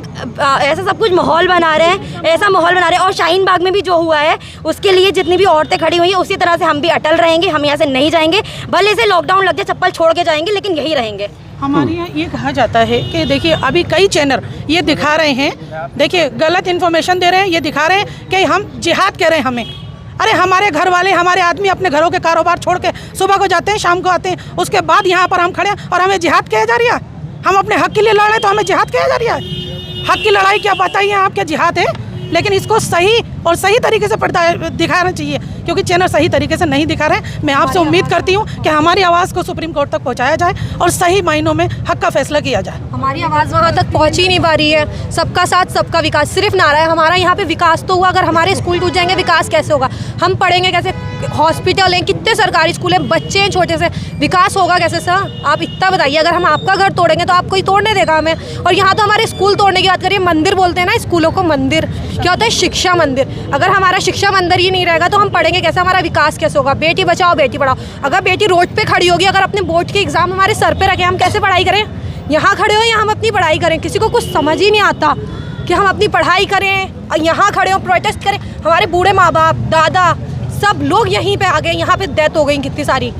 सब कुछ माहौल बना रहे हैं, ऐसा माहौल बना रहे हैं। और शाहीन बाग में भी जो हुआ है उसके लिए जितनी भी औरतें खड़ी हुई हैं उसी तरह से हम भी अटल रहेंगे। हम यहाँ से नहीं जाएंगे, भले से लॉकडाउन लग जाए चप्पल छोड़ के जाएंगे लेकिन यही रहेंगे।
हमारे यहाँ ये कहा जाता है कि देखिए अभी कई चैनल ये दिखा रहे हैं, देखिए गलत इन्फॉर्मेशन दे रहे हैं, ये दिखा रहे हैं कि हम जिहाद कह रहे हैं हमें। अरे हमारे घर वाले हमारे आदमी अपने घरों के कारोबार छोड़ के सुबह को जाते हैं शाम को आते हैं, उसके बाद यहाँ पर हम खड़े हैं और हमें जिहाद किया जा रही है। हम अपने हक के लिए लड़ रहे हैं तो हमें जिहाद किया जा रही है। हक की लड़ाई क्या बताइए आपके जिहाद है, लेकिन इसको सही और सही तरीके से दिखाना चाहिए क्योंकि चैनल सही तरीके से नहीं दिखा रहे हैं। मैं आपसे उम्मीद करती हूँ कि हमारी आवाज़ को सुप्रीम कोर्ट तक पहुँचाया जाए और सही मायनों में हक का फैसला किया जाए।
हमारी आवाज़ वहाँ तक पहुँच ही नहीं पा रही है। सबका साथ सबका विकास सिर्फ नारा है। हमारा यहाँ पे विकास तो हुआ, अगर हमारे स्कूल टूट जाएंगे विकास कैसे होगा? हम पढ़ेंगे कैसे? हॉस्पिटल हैं, कितने सरकारी स्कूल हैं, बच्चे हैं छोटे से, विकास होगा कैसे सर? आप इतना बताइए। अगर हम आपका घर तोड़ेंगे तो आप कोई तोड़ने देगा हमें? और यहाँ तो हमारे स्कूल तोड़ने की बात करिए, मंदिर बोलते हैं ना स्कूलों को, मंदिर क्या होता है? शिक्षा मंदिर। अगर हमारा शिक्षा मंदिर ही नहीं रहेगा तो हम पढ़ेंगे कैसे? हमारा विकास कैसे होगा? बेटी बचाओ बेटी पढ़ाओ। अगर बेटी रोड पे खड़ी होगी, अगर अपने बोर्ड के एग्जाम हमारे सर पे रखे, हम कैसे पढ़ाई करें? यहाँ खड़े हो या हम अपनी पढ़ाई करें? किसी को कुछ समझ ही नहीं आता कि हम अपनी पढ़ाई करें और यहाँ खड़े हो प्रोटेस्ट करें। हमारे बूढ़े माँ बाप दादा सब लोग यहीं पे आ गए, यहाँ पे डेथ हो गई कितनी सारी।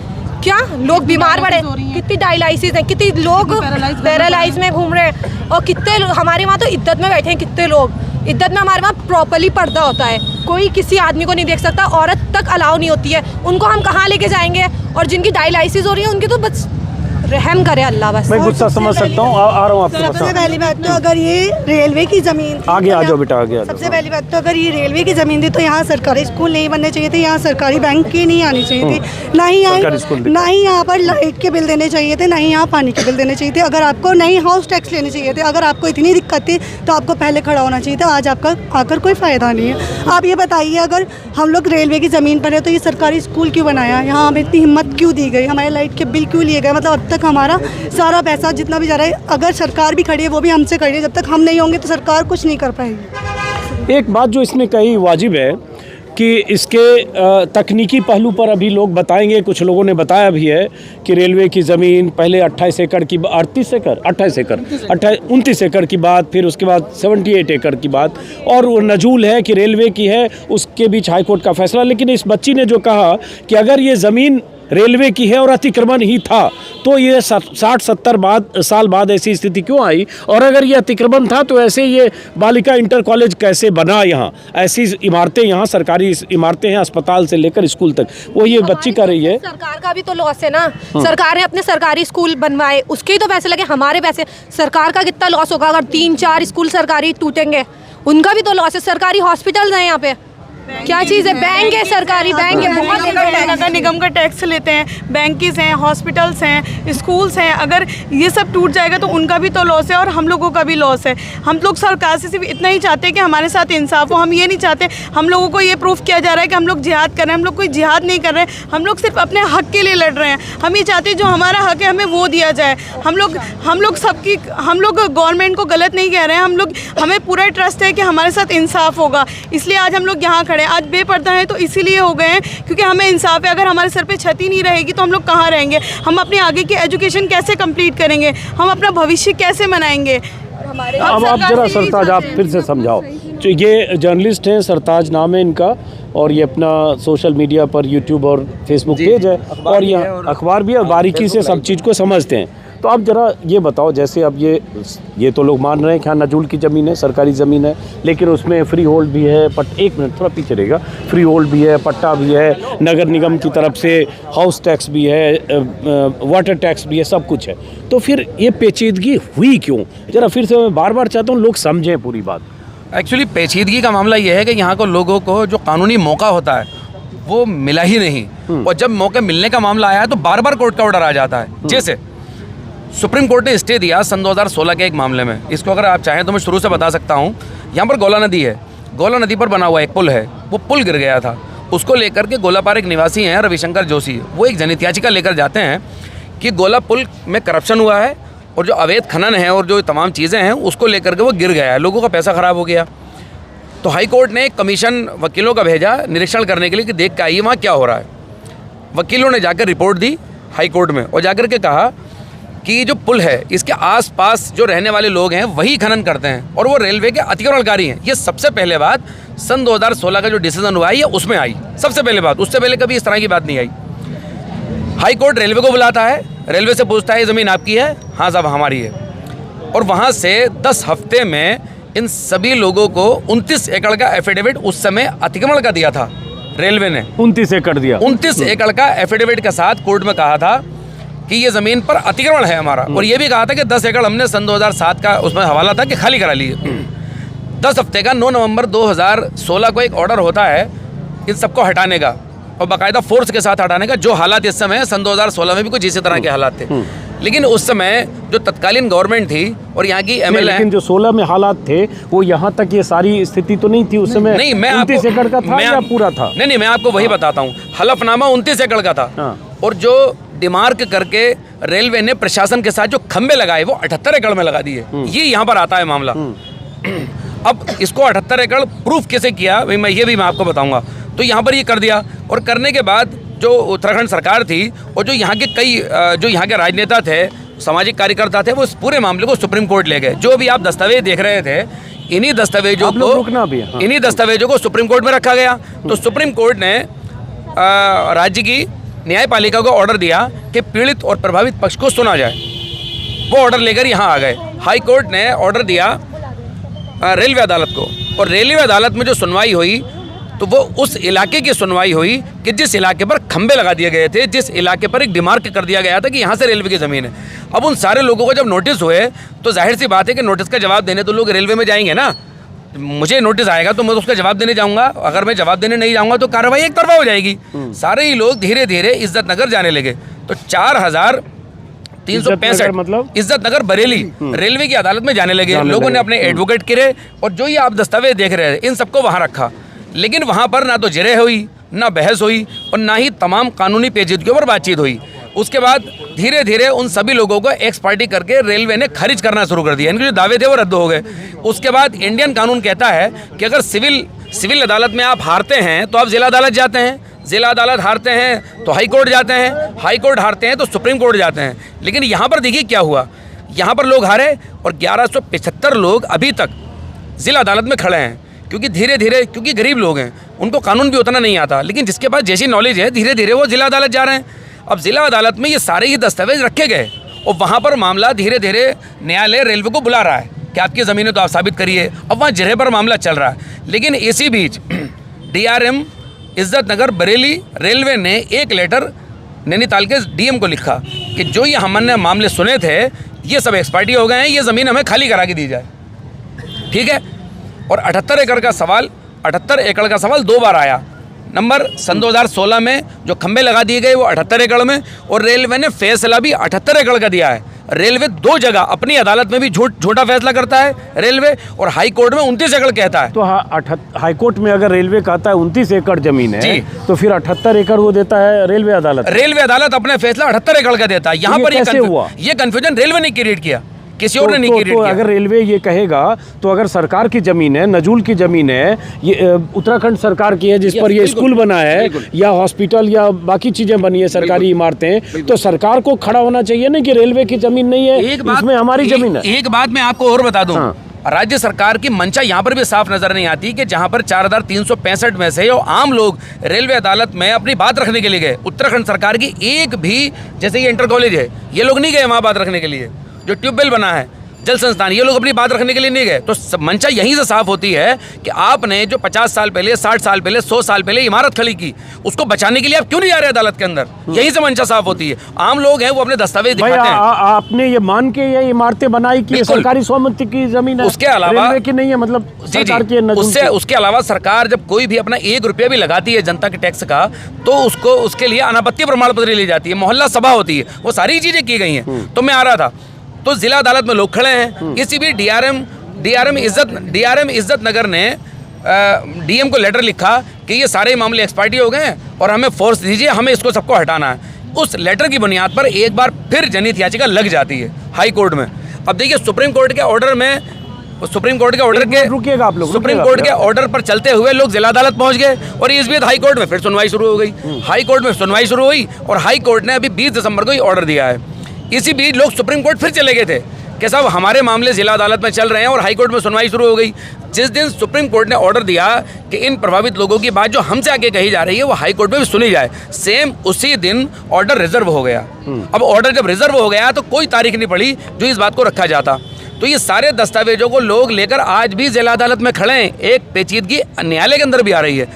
क्या लोग बीमार पड़े, कितनी डायलिसिस है, कितनी लोग पैरालाइज में घूम रहे हैं। और कितने हमारे वहाँ तो इद्दत में बैठे हैं, कितने लोग इद्दत में। हमारे वहाँ प्रॉपर्ली पर्दा होता है, कोई किसी आदमी को नहीं देख सकता, औरत तक अलाउ नहीं होती है। उनको हम कहाँ लेके जाएंगे? और जिनकी डायलिसिस हो रही है उनकी तो बस रहम करे अल्लाह बस।
मैं गुस्सा समझ सकता हूँ, आ रहा हूँ आपके पास।
सबसे पहली बात तो अगर ये रेलवे की ज़मीन
आगे आ जाओ बेटा, आगे आ जाओ।
सबसे पहली बात तो अगर ये रेलवे की ज़मीन थी तो यहाँ सरकारी स्कूल नहीं बनने चाहिए थे, यहाँ सरकारी बैंक की नहीं आनी चाहिए थी, ना ही यहाँ पर लाइट के बिल देने चाहिए थे, ना ही यहाँ पानी के बिल देने चाहिए थे। अगर आपको नहीं हाउस टैक्स लेने चाहिए थे, अगर आपको इतनी दिक्कत थी तो आपको पहले खड़ा होना चाहिए था। आज आपका आकर कोई फ़ायदा नहीं है। आप ये बताइए अगर हम लोग रेलवे की ज़मीन पर है तो ये सरकारी स्कूल क्यों बनाया? यहाँ हमें इतनी हिम्मत क्यों दी गई? हमारे लाइट के बिल क्यों लिए गए? मतलब अब तक हमारा सारा पैसा जितना भी जा रहा है, अगर सरकार भी खड़ी है वो भी हमसे खड़ी है। जब तक हम नहीं होंगे तो सरकार कुछ नहीं कर पाएगी।
एक बात जो इसने कही वाजिब है कि इसके तकनीकी पहलू पर अभी लोग बताएंगे। कुछ लोगों ने बताया भी है कि रेलवे की ज़मीन पहले 28 एकड़ की 29 एकड़ की बात, फिर उसके बाद 78 एकड़ की बात, और वो नजूल है कि रेलवे की है, उसके बीच हाईकोर्ट का फैसला। लेकिन इस बच्ची ने जो कहा कि अगर ये ज़मीन रेलवे की है और अतिक्रमण ही था तो ये 60-70 साल बाद ऐसी स्थिति क्यों आई? और अगर ये अतिक्रमण था तो ऐसे ये बालिका इंटर कॉलेज कैसे बना? यहाँ ऐसी इमारतें, यहाँ सरकारी इमारतें हैं, अस्पताल से लेकर स्कूल तक। वो ये बच्ची कर रही है।
सरकार का भी तो लॉस है ना। सरकार ने अपने सरकारी स्कूल बनवाए, उसके ही तो पैसे लगे, हमारे पैसे। सरकार का कितना लॉस होगा अगर 3-4 स्कूल सरकारी टूटेंगे? उनका भी तो लॉस है। सरकारी हॉस्पिटल है यहाँ पे, क्या चीज़ है? बैंक है, सरकारी बैंक है, बहुत
नगर निगम का टैक्स लेते हैं, बैंकिस हैं, हॉस्पिटल्स हैं, स्कूल्स हैं। अगर ये सब टूट जाएगा तो उनका भी तो लॉस है और हम लोगों का भी लॉस है। हम लोग सरकार से सिर्फ इतना ही चाहते हैं कि हमारे साथ इंसाफ हो। हम ये नहीं चाहते, हम लोगों को ये प्रूफ किया जा रहा है कि हम लोग जिहाद कर रहे हैं। हम लोग कोई जिहाद नहीं कर रहे हैं, हम लोग सिर्फ अपने हक के लिए लड़ रहे हैं। हम ये चाहते हैं जो हमारा हक है हमें वो दिया जाए। हम लोग गवर्नमेंट को गलत नहीं कह रहे हैं। हमें पूरा ट्रस्ट है कि हमारे साथ इंसाफ होगा, इसलिए आज हम लोग यहाँ खड़े। आज बेपर्दा है तो इसीलिए हो गए हैं क्योंकि हमें इंसाफ है। अगर हमारे सर पे छती नहीं रहेगी तो हम लोग कहाँ रहेंगे? हम अपने आगे की एजुकेशन कैसे कंप्लीट करेंगे? हम अपना भविष्य कैसे बनाएंगे?
अब आप जरा सरताज आप फिर से समझाओ। तो ये जर्नलिस्ट हैं, सरताज नाम है इनका, और ये अपना सोशल मीडिया पर यूट्यूब और फेसबुक पेज है, और यहाँ अखबार भी है, और बारीकी से सब चीज़ को समझते हैं। तो आप ज़रा ये बताओ, जैसे अब ये तो लोग मान रहे हैं कि हाँ नजूल की ज़मीन है, सरकारी ज़मीन है, लेकिन उसमें फ्री होल्ड भी है, एक मिनट थोड़ा पीछे रहेगा, फ्री होल्ड भी है, पट्टा भी है, नगर निगम की तरफ से हाउस टैक्स भी है, वाटर टैक्स भी है, सब कुछ है। तो फिर ये पेचीदगी हुई क्यों? ज़रा फिर से मैं बार बार चाहता हूँ लोग समझें पूरी बात।
एक्चुअली पेचीदगी का मामला ये है कि यहाँ को लोगों को जो कानूनी मौका होता है वो मिला ही नहीं, और जब मौके मिलने का मामला आया है तो बार बार कोर्ट का ऑर्डर आ जाता है। जैसे सुप्रीम कोर्ट ने स्टे दिया सन 2016 के एक मामले में। इसको अगर आप चाहें तो मैं शुरू से बता सकता हूँ। यहाँ पर गोला नदी है, गोला नदी पर बना हुआ एक पुल है, वो पुल गिर गया था। उसको लेकर के गोलापार एक निवासी हैं रविशंकर जोशी, वो एक जनहित याचिका लेकर जाते हैं कि गोला पुल में करप्शन हुआ है और जो अवैध खनन है और जो तमाम चीज़ें हैं उसको लेकर के वो गिर गया है, लोगों का पैसा ख़राब हो गया। तो हाई कोर्ट ने एक कमीशन वकीलों का भेजा निरीक्षण करने के लिए कि देख के आइए वहाँ क्या हो रहा है। वकीलों ने जाकर रिपोर्ट दी हाई कोर्ट में और जाकर के कहा कि जो पुल है इसके आसपास जो रहने वाले लोग हैं वही खनन करते हैं और वो रेलवे के अतिक्रमणकारी हैं। ये सबसे पहले बात सन 2016 का जो डिसीजन हुआ है ये उसमें आई, सबसे पहले बात। उससे पहले कभी इस तरह की बात नहीं आई। हाई कोर्ट रेलवे को बुलाता है, रेलवे से पूछता है ये ज़मीन आपकी है? हाँ साहब हमारी है। और वहाँ से 10 हफ्ते में इन सभी लोगों को 29 एकड़ का एफिडेविट उस समय अतिक्रमण का दिया था रेलवे ने।
29 एकड़ दिया,
29 एकड़ का एफिडेविट के साथ कोर्ट में कहा था कि ये ज़मीन पर अतिक्रमण है हमारा। और ये भी कहा था कि 10 एकड़ हमने सन 2007 का उसमें हवाला था कि खाली करा लिए। 10 हफ्ते का 9 नवंबर 2016 को एक ऑर्डर होता है इन सबको हटाने का और बाकायदा फोर्स के साथ हटाने का। जो हालात इस समय सन 2016 में भी कुछ इसी तरह के हालात थे, लेकिन उस समय जो तत्कालीन गवर्नमेंट थी और यहाँ की एमएलए,
लेकिन जो 16 में हालात थे वो यहाँ तक ये सारी स्थिति तो नहीं थी उस समय।
नहीं, मैं
29 एकड़ का था या पूरा था?
नहीं, मैं आपको वही बताता हूँ। हलफनामा 29 एकड़ का था और जो डिमार्क करके रेलवे ने प्रशासन के साथ जो खंबे लगाए वो 78 एकड़ में लगा दिए। ये यहाँ पर आता है मामला। अब इसको 78 एकड़ प्रूफ कैसे किया मैं आपको बताऊंगा। तो यहाँ पर ये कर दिया और करने के बाद जो उत्तराखंड सरकार थी और जो यहाँ के कई जो यहाँ के राजनेता थे, सामाजिक कार्यकर्ता थे, वो इस पूरे मामले को सुप्रीम कोर्ट ले गए। जो भी आप दस्तावेज देख रहे थे, इन्हीं दस्तावेजों को सुप्रीम कोर्ट में रखा गया। तो सुप्रीम कोर्ट ने राज्य की न्यायपालिका को ऑर्डर दिया कि पीड़ित और प्रभावित पक्ष को सुना जाए। वो ऑर्डर लेकर यहाँ आ गए। हाई कोर्ट ने ऑर्डर दिया रेलवे अदालत को और रेलवे अदालत में जो सुनवाई हुई तो वो उस इलाके की सुनवाई हुई कि जिस इलाके पर खंबे लगा दिए गए थे, जिस इलाके पर एक डिमार्क कर दिया गया था कि यहाँ से रेलवे की ज़मीन है। अब उन सारे लोगों को जब नोटिस हुए तो जाहिर सी बात है कि नोटिस का जवाब देने तो लोग रेलवे में जाएंगे ना। मुझे नोटिस आएगा तो मैं उसका जवाब देने जाऊँगा, अगर मैं जवाब देने नहीं जाऊँगा तो कार्रवाई एक तरफा हो जाएगी। सारे ही लोग धीरे धीरे इज्जत नगर जाने लगे। तो 4365
मतलब
इज्जत नगर बरेली रेलवे की अदालत में जाने लगे। लोगों ने अपने एडवोकेट करे और जो ये आप दस्तावेज देख रहे हैं इन सबको वहाँ रखा। लेकिन वहाँ पर ना तो जिरह हुई, ना बहस हुई और ना ही तमाम कानूनी पेचीदगियों पर बातचीत हुई। उसके बाद धीरे धीरे उन सभी लोगों को एक्स पार्टी करके रेलवे ने खारिज करना शुरू कर दिया। इनके जो दावे थे वो रद्द हो गए। उसके बाद इंडियन कानून कहता है कि अगर सिविल अदालत में आप हारते हैं तो आप जिला अदालत जाते हैं, जिला अदालत हारते हैं तो हाई कोर्ट जाते हैं, हाई कोर्ट हारते हैं तो सुप्रीम कोर्ट जाते हैं। लेकिन यहाँ पर देखिए क्या हुआ, यहाँ पर लोग हारे और 1175 लोग अभी तक जिला अदालत में खड़े हैं। क्योंकि धीरे धीरे, क्योंकि गरीब लोग हैं, उनको कानून भी उतना नहीं आता, लेकिन जिसके पास जैसी नॉलेज है धीरे धीरे वो जिला अदालत जा रहे हैं। अब जिला अदालत में ये सारे ही दस्तावेज रखे गए और वहाँ पर मामला धीरे धीरे न्यायालय रेलवे को बुला रहा है कि आपकी ज़मीन है तो आप साबित करिए। अब वहाँ जिरह पर मामला चल रहा है। लेकिन इसी बीच DRM इज्जत नगर बरेली रेलवे ने एक लेटर नैनीताल के DM को लिखा कि जो ये हमने मामले सुने थे ये सब एक्सपार्टी हो गए हैं, ये ज़मीन हमें खाली करा के दी जाए। ठीक है। और 78 एकड़ का सवाल 2 बार आया। नंबर सन 2016 में जो खंबे लगा दिए गए वो 78 एकड़ में और रेलवे ने फैसला भी 78 एकड़ का दिया है। रेलवे 2 जगह अपनी अदालत में भी झूठा फैसला करता है रेलवे और हाई कोर्ट में 29 एकड़ कहता है।
तो हाई कोर्ट में अगर रेलवे कहता है 29 एकड़ जमीन है तो फिर 78 एकड़ वो देता है रेलवे अदालत अपने फैसला 78 एकड़ का देता है। यहाँ पर ये कंफ्यूजन रेलवे ने क्रिएट किया, किसी और ने नहीं क्रिएट किया। अगर रेलवे ये कहेगा तो अगर सरकार की जमीन है, नजूल की जमीन है, ये उत्तराखंड सरकार की है जिस पर ये स्कूल बना है या हॉस्पिटल या बाकी चीजें बनी है, सरकारी इमारतें, तो सरकार को खड़ा होना चाहिए ना कि रेलवे की जमीन नहीं है, इसमें हमारी जमीन है।
एक बात मैं आपको और बता दूं, राज्य सरकार की मंशा यहाँ पर भी साफ नजर नहीं आती कि जहाँ पर 4365 में से आम लोग रेलवे अदालत में अपनी बात रखने के लिए गए, उत्तराखंड सरकार की एक भी, जैसे ये इंटर कॉलेज है, ये लोग नहीं गए वहाँ बात रखने के लिए। जो ट्यूबवेल बना है जल संस्थान, ये लोग अपनी बात रखने के लिए नहीं गए। तो मंशा यहीं से साफ होती है कि आपने जो 50 साल पहले, 60 साल पहले, 100 साल पहले इमारत खड़ी की, उसको बचाने के लिए आप क्यों नहीं जा रहे अदालत के अंदर? यहीं से मंशा साफ होती है। आम लोग हैं वो अपने दस्तावेज दिखाते हैं।
आपने ये मान के ये इमारतें बनाई कि सरकारी स्वामित्व की जमीन है,
उसके अलावा
रेलवे की नहीं है, मतलब सरकार की
उसके अलावा सरकार जब कोई भी अपना 1 रुपया भी लगाती है जनता के टैक्स का, तो उसको उसके लिए अनापत्ति प्रमाण पत्र ली जाती है, मोहल्ला सभा होती है, वो सारी चीजें की गई हैं। तो मैं आ रहा था तो जिला अदालत में लोग खड़े हैं, इसी भी डीआरएम इज्जत नगर ने डीएम को लेटर लिखा कि ये सारे मामले एक्सपायरी हो गए हैं और हमें फोर्स दीजिए, हमें इसको सबको हटाना है। उस लेटर की बुनियाद पर एक बार फिर जनहित याचिका लग जाती है हाई कोर्ट में। अब देखिए सुप्रीम कोर्ट के ऑर्डर के ऑर्डर पर चलते हुए लोग जिला अदालत पहुंच गए और इस बीच हाई कोर्ट में फिर सुनवाई शुरू हो गई। हाई कोर्ट में सुनवाई शुरू हुई और हाई कोर्ट ने अभी 20 दिसंबर को ही ऑर्डर दिया है। इसी बीच लोग सुप्रीम कोर्ट फिर चले गए थे कि साहब हमारे मामले जिला अदालत में चल रहे हैं और हाई कोर्ट में सुनवाई शुरू हो गई। जिस दिन सुप्रीम कोर्ट ने ऑर्डर दिया कि इन प्रभावित लोगों की बात जो हमसे आगे कही जा रही है वो हाई कोर्ट में भी सुनी जाए, सेम उसी दिन ऑर्डर रिजर्व हो गया। अब ऑर्डर जब रिजर्व हो गया तो कोई तारीख नहीं पड़ी जो इस बात को रखा जाता। तो ये सारे दस्तावेजों को लोग लेकर आज भी जिला अदालत में खड़े हैं। एक पेचीदगी न्यायालय के अंदर भी आ रही है।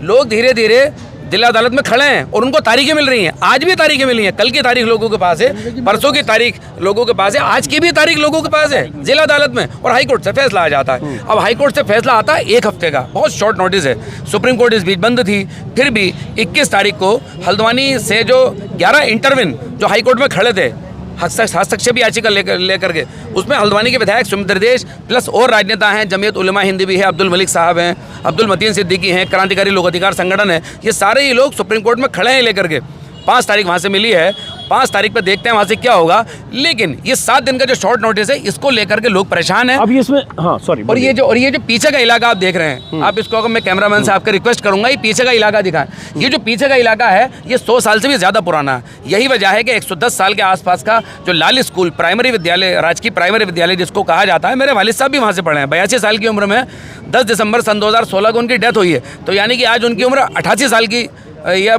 लोग धीरे धीरे जिला अदालत में खड़े हैं और उनको तारीखें मिल रही हैं। आज भी तारीखें मिली हैं, कल की तारीख लोगों के पास है, परसों की तारीख लोगों के पास है, आज की भी तारीख लोगों के पास है जिला अदालत में, और हाई कोर्ट से फैसला आ जाता है। अब हाई कोर्ट से फैसला आता है 1 हफ्ते का, बहुत शॉर्ट नोटिस है। सुप्रीम कोर्ट इस बीच बंद थी, फिर भी 21 तारीख को हल्द्वानी से जो 11 इंटरविन जो हाई कोर्ट में खड़े थे हस्तक्षेप याचिका लेकर के, उसमें हल्द्वानी के विधायक सुमित्र देश प्लस और राजनेता हैं, जमीयत उलमा हिंद भी है, अब्दुल मलिक साहब हैं, अब्दुल मतीन सिद्दीकी हैं, क्रांतिकारी लोक अधिकार संगठन है, ये सारे ही लोग सुप्रीम कोर्ट में खड़े हैं लेकर के। 5 तारीख वहाँ से मिली है, 5 तारीख पर देखते हैं वहाँ से क्या होगा। लेकिन ये 7 दिन का जो शॉर्ट नोटिस है इसको लेकर के लोग परेशान हैं।
अब इसमें सॉरी,
और ये जो पीछे का इलाका आप देख रहे हैं, आप इसको अगर मैं कैमरामैन से आपका रिक्वेस्ट करूंगा ये पीछे का इलाका दिखाएं। ये जो पीछे का इलाका है ये 100 साल से भी ज़्यादा पुराना है। यही वजह है कि 110 साल के आसपास का जो लाल स्कूल प्राइमरी विद्यालय, राजकीय प्राइमरी विद्यालय जिसको कहा जाता है, मेरे वालिद साहब भी वहाँ से पढ़े हैं। 82 साल की उम्र में 10 दिसंबर सन 2016 को उनकी डेथ हुई है। तो यानी कि आज उनकी उम्र 88 साल की या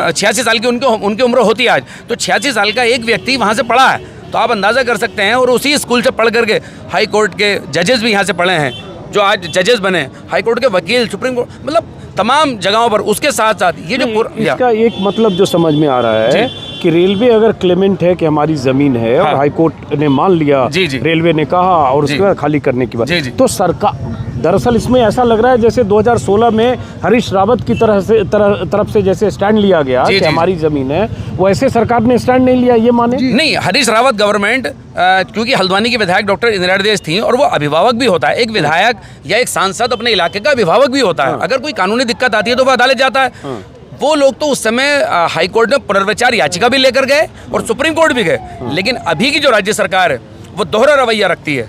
86 साल की उनकी उम्र होती है आज। तो 86 साल का एक व्यक्ति वहाँ से पढ़ा है, तो आप अंदाज़ा कर सकते हैं। और उसी स्कूल से पढ़ करके हाई कोर्ट के जजेस भी यहाँ से पढ़े हैं, जो आज जजेस बने, हाई कोर्ट के वकील, सुप्रीम कोर्ट, मतलब तमाम जगहों पर। उसके साथ साथ ये जो
इसका एक मतलब जो समझ में आ रहा है कि रेलवे अगर क्लेमेंट है कि हमारी जमीन है और हाई कोर्ट ने मान लिया, रेलवे ने कहा और उसके बाद खाली करने की बात, तो सरकार दरअसल इसमें ऐसा लग रहा है जैसे 2016 में हरीश रावत की तरफ से जैसे स्टैंड लिया गया कि हमारी जमीन है, वैसे सरकार ने स्टैंड नहीं लिया, ये माने
नहीं। हरीश रावत गवर्नमेंट क्योंकि हल्द्वानी की विधायक डॉक्टर इंदिरा देश थी और वो अभिभावक भी होता है, एक विधायक या एक सांसद अपने इलाके का अभिभावक भी होता है। अगर कोई कानूनी दिक्कत आती है तो वो अदालत जाता है। वो लोग तो उस समय हाई कोर्ट में पुनर्विचार याचिका भी लेकर गए और सुप्रीम कोर्ट भी गए। लेकिन अभी की जो राज्य सरकार है वो दोहरा रवैया रखती है,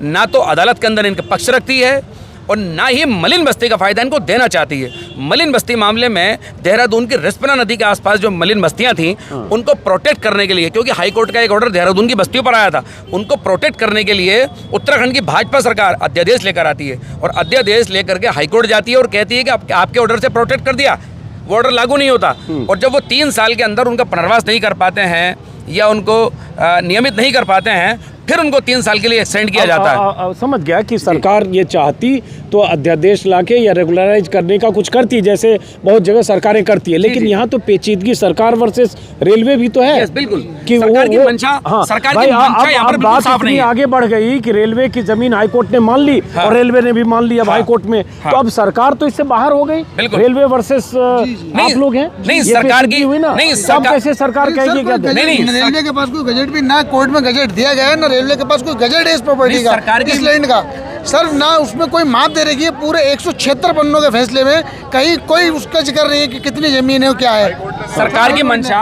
ना तो अदालत के अंदर इनके पक्ष रखती है और ना ही मलिन बस्ती का फायदा इनको देना चाहती है। मलिन बस्ती मामले में देहरादून की रिस्पना नदी के आसपास जो मलिन बस्तियां थी उनको प्रोटेक्ट करने के लिए, क्योंकि हाई कोर्ट का एक ऑर्डर देहरादून की बस्तियों पर आया था, उनको प्रोटेक्ट करने के लिए उत्तराखंड की भाजपा सरकार अध्यादेश लेकर आती है और अध्यादेश लेकर के हाई कोर्ट जाती है और कहती है कि आपके ऑर्डर से प्रोटेक्ट कर दिया, वो ऑर्डर लागू नहीं होता। और जब वो 3 साल के अंदर उनका पुनर्वास नहीं कर पाते हैं या उनको नियमित नहीं कर पाते हैं, फिर उनको 3 साल के लिए एक्सटेंड किया जाता है।
समझ गया कि सरकार ये चाहती तो अध्यादेश लाके या रेगुलराइज करने का कुछ करती, जैसे बहुत जगह सरकारें करती है, लेकिन यहाँ तो पेचीदगी सरकार वर्सेस रेलवे भी तो है।
बिल्कुल
कि
सरकार की मंशा, सरकार की मंशा यहाँ पर बिल्कुल साफ नहीं है।
आगे बढ़ गई कि रेलवे की जमीन हाई कोर्ट ने मान ली और रेलवे ने भी मान ली अब हाई कोर्ट में, तो अब सरकार तो इससे बाहर हो गई। रेलवे वर्सेस आप लोग हैं,
नहीं सरकार की
हुई ना,
नहीं
सब कैसे सरकार कहेगी क्या?
नहीं, रेलवे के पास कोई गजट भी ना, कोर्ट में गजट दिया गया है ना, रेलवे के पास कोई गजट है इस प्रॉपर्टी का, इस लैंड का सर, ना उसमें कोई माप दे रही है। पूरे 176 पन्नों के फैसले में कहीं कोई उसका जिक्र नहीं है कि कितनी जमीन है, क्या है
सरकार की मंशा।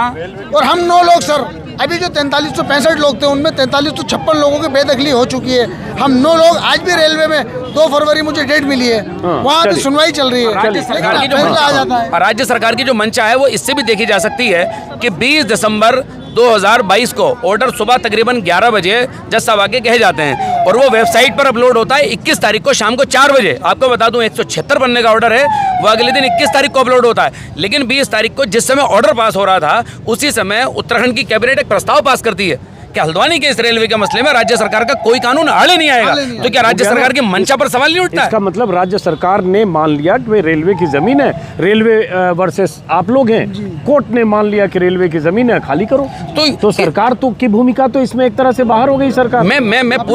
और हम 9 लोग सर, अभी जो 4365 लोग थे उनमें 4356 लोगों की बेदखली हो चुकी है। हम 9 लोग आज भी रेलवे में 2 फरवरी मुझे डेट मिली है, वहाँ भी सुनवाई चल रही है।
राज्य सरकार की जो मंशा है वो इससे भी देखी जा सकती है कि 20 दिसंबर 2022 को ऑर्डर सुबह तकरीबन 11 बजे जज साहब आके कहे जाते हैं और वो वेबसाइट पर अपलोड होता है 21 तारीख को शाम को 4 बजे। आपको बता दूं 176 बनने का ऑर्डर है, वो अगले दिन 21 तारीख को अपलोड होता है। लेकिन 20 तारीख को जिस समय ऑर्डर पास हो रहा था उसी समय उत्तराखंड की कैबिनेट एक प्रस्ताव पास करती है कि हल्द्वानी के इस रेलवे के मसले में राज्य सरकार का कोई कानून आड़े नहीं आएगा, तो क्या राज्य सरकार की मंशा पर सवाल नहीं उठता?
इसका मतलब राज्य सरकार ने मान लिया कि वे रेलवे की जमीन है, रेलवे वर्सेस आप लोग हैं, कोर्ट ने मान लिया कि रेलवे की जमीन है, खाली करो। तो सरकार तो की भूमिका तो इसमें एक तरह से बाहर हो गई सरकार।
मैं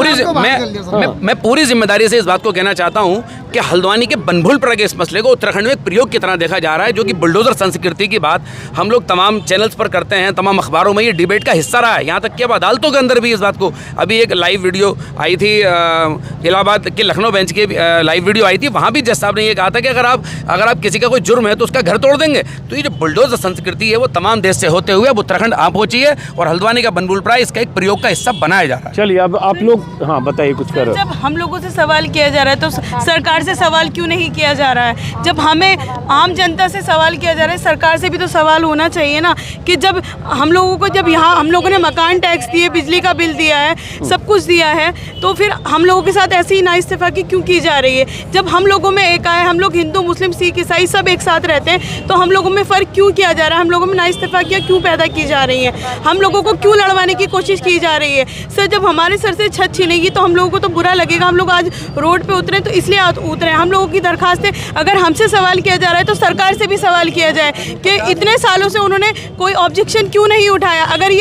पूरी जिम्मेदारी से इस बात को कहना चाहता हूं कि हल्द्वानी के बनभूलपुरा के इस मसले को उत्तराखंड में एक प्रयोग की तरह देखा जा रहा है, जो कि बुलडोजर संस्कृति की बात हम लोग तमाम चैनल्स पर करते हैं, तमाम अखबारों में ये डिबेट का हिस्सा रहा है, यहाँ तक कि अब अदालतों के अंदर भी इस बात को, अभी एक लाइव वीडियो आई थी इलाहाबाद के लखनऊ बेंच की लाइव वीडियो आई थी, वहाँ भी जज साहब ने ये कहा था कि अगर आप किसी का कोई जुर्म है तो उसका घर तोड़ देंगे। तो ये जो बुलडोजर संस्कृति है वो तमाम देश से होते हुए अब उत्तराखंड आ पहुंची है और हल्द्वानी का बनभूलपुरा इसका एक प्रयोग का हिस्सा बनाया जा रहा है।
चलिए अब आप लोग हाँ बताइए कुछ कर रहे हो।
जब हम लोगों से सवाल किया जा रहा है तो सरकार से सवाल क्यों नहीं किया जा रहा है? जब हमें आम जनता से सवाल किया जा रहा है, सरकार से भी तो सवाल होना चाहिए ना, कि जब हम लोगों को, जब यहाँ हम लोगों ने मकान टैक्स दिए, बिजली का बिल दिया है, सब कुछ दिया है, तो फिर हम लोगों के साथ ऐसी नाइंसाफी क्यों की जा रही है? जब हम लोगों में एक है, हम लोग हिंदू मुस्लिम सिख ईसाई सब एक साथ रहते हैं, तो हम लोगों में फ़र्क क्यों किया जा रहा है? हम लोगों में नाइंसाफियाँ क्यों पैदा की जा रही हैं? हम लोगों को क्यों लड़वाने की कोशिश की जा रही है? सर, जब हमारे सर से छत छीनेगी तो हम लोगों को तो बुरा लगेगा। हम लोग आज रोड पे उतरे तो इसलिए उतरे। हम लोगों की दरखास्त है, अगर हमसे सवाल किया जा रहा है तो सरकार से भी सवाल किया जाए कि इतने सालों से उन्होंने कोई ऑब्जेक्शन क्यों नहीं उठाया? अगर